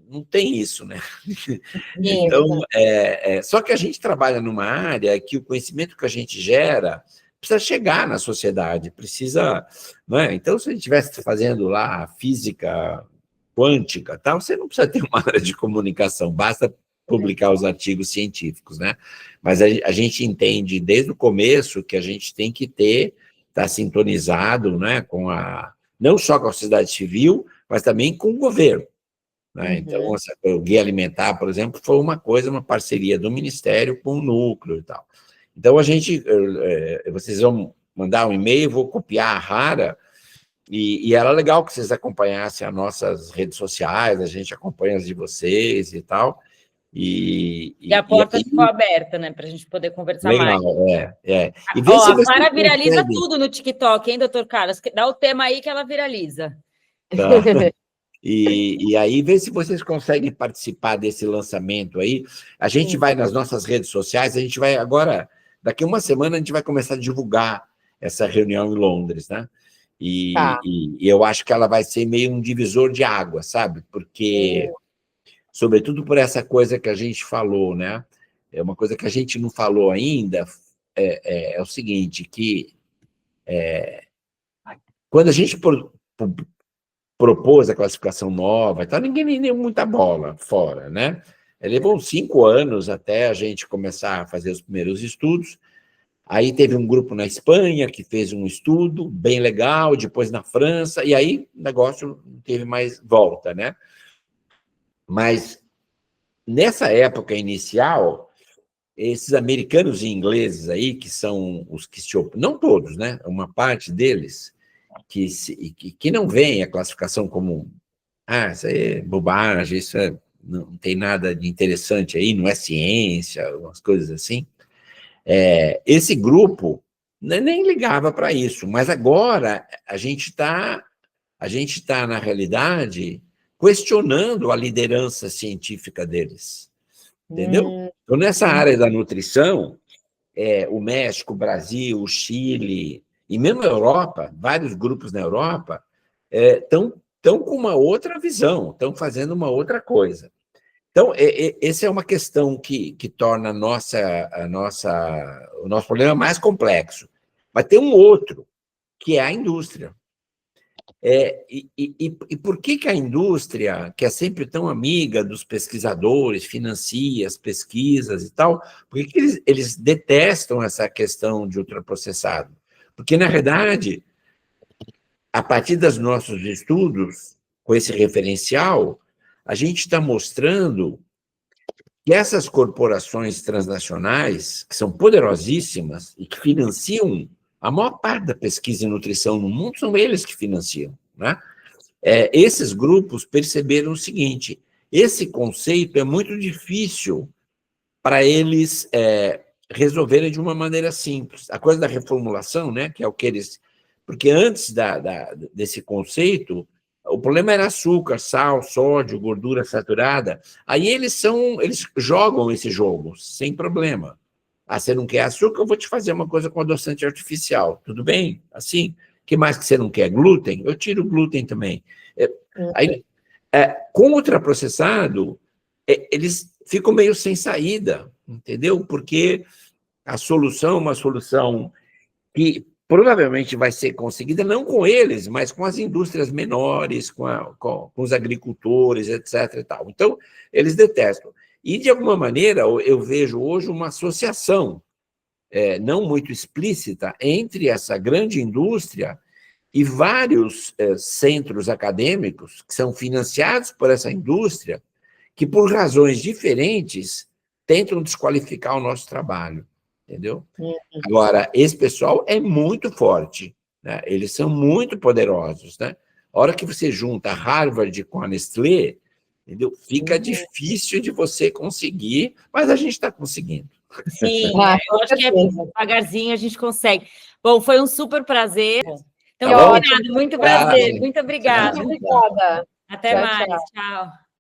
não tem isso, né? Então, só que a gente trabalha numa área que o conhecimento que a gente gera precisa chegar na sociedade, precisa, não é? Então, se a gente estivesse fazendo lá física quântica, tal, você não precisa ter uma área de comunicação, basta publicar os artigos científicos, né? Mas a gente entende desde o começo que a gente tem que estar sintonizado, né, não só com a sociedade civil, mas também com o governo, né? Então, o Guia Alimentar, por exemplo, foi uma parceria do Ministério com o núcleo e tal. Então, vocês vão mandar um e-mail, vou copiar a Rara, e era legal que vocês acompanhassem as nossas redes sociais, a gente acompanha as de vocês e tal. E a porta ficou aberta, né, para a gente poder conversar mais. Legal, E vê se a Rara viraliza tudo no TikTok, hein, doutor Carlos? Dá o tema aí que ela viraliza. Tá. E aí, vê se vocês conseguem participar desse lançamento aí. A gente vai nas nossas redes sociais, a gente vai agora, daqui uma semana, a gente vai começar a divulgar essa reunião em Londres, né? E eu acho que ela vai ser meio um divisor de água, sabe? Porque, sobretudo por essa coisa que a gente falou, né? É uma coisa que a gente não falou ainda, é o seguinte, que quando a gente propôs a classificação nova, então ninguém nem deu muita bola fora, né? Levou 5 anos até a gente começar a fazer os primeiros estudos. Aí teve um grupo na Espanha que fez um estudo bem legal, depois na França, e aí o negócio não teve mais volta, né? Mas nessa época inicial, esses americanos e ingleses aí, que são os que se opõem, não todos, né? Uma parte deles, que não veem a classificação como isso aí é bobagem, não tem nada de interessante aí, não é ciência, umas coisas assim. Esse grupo nem ligava para isso, mas agora a gente está, na realidade, questionando a liderança científica deles, entendeu? Então, nessa área da nutrição, o México, o Brasil, o Chile, e mesmo a Europa, vários grupos na Europa, estão com uma outra visão, estão fazendo uma outra coisa. Então, essa é uma questão que torna o nosso problema mais complexo. Mas tem um outro, que é a indústria. E por que a indústria, que é sempre tão amiga dos pesquisadores, financia as pesquisas e tal, por que eles detestam essa questão de ultraprocessado? Porque, na verdade, a partir dos nossos estudos, com esse referencial, a gente está mostrando que essas corporações transnacionais, que são poderosíssimas e que financiam a maior parte da pesquisa em nutrição no mundo, são eles que financiam, né? Esses grupos perceberam o seguinte: esse conceito é muito difícil para eles resolverem de uma maneira simples. A coisa da reformulação, né, que é o que eles... Porque antes desse conceito, o problema era açúcar, sal, sódio, gordura saturada. Aí eles jogam esse jogo, sem problema. Você não quer açúcar? Eu vou te fazer uma coisa com adoçante artificial. Tudo bem? Assim? O que mais que você não quer? Glúten? Eu tiro o glúten também. Aí, com ultraprocessado, eles ficam meio sem saída, entendeu? Porque a solução é uma solução que provavelmente vai ser conseguida não com eles, mas com as indústrias menores, com os agricultores, etc. e tal. Então, eles detestam. E, de alguma maneira, eu vejo hoje uma associação, não muito explícita, entre essa grande indústria e vários centros acadêmicos que são financiados por essa indústria, que, por razões diferentes, tentam desqualificar o nosso trabalho, entendeu? Agora, esse pessoal é muito forte, né? Eles são muito poderosos, né? A hora que você junta Harvard com a Nestlé, entendeu? Fica difícil de você conseguir, mas a gente está conseguindo. Sim, eu acho que devagarzinho a gente consegue. Bom, foi um super prazer. Então, muito prazer, muito obrigada. Muito obrigada. Até mais, tchau.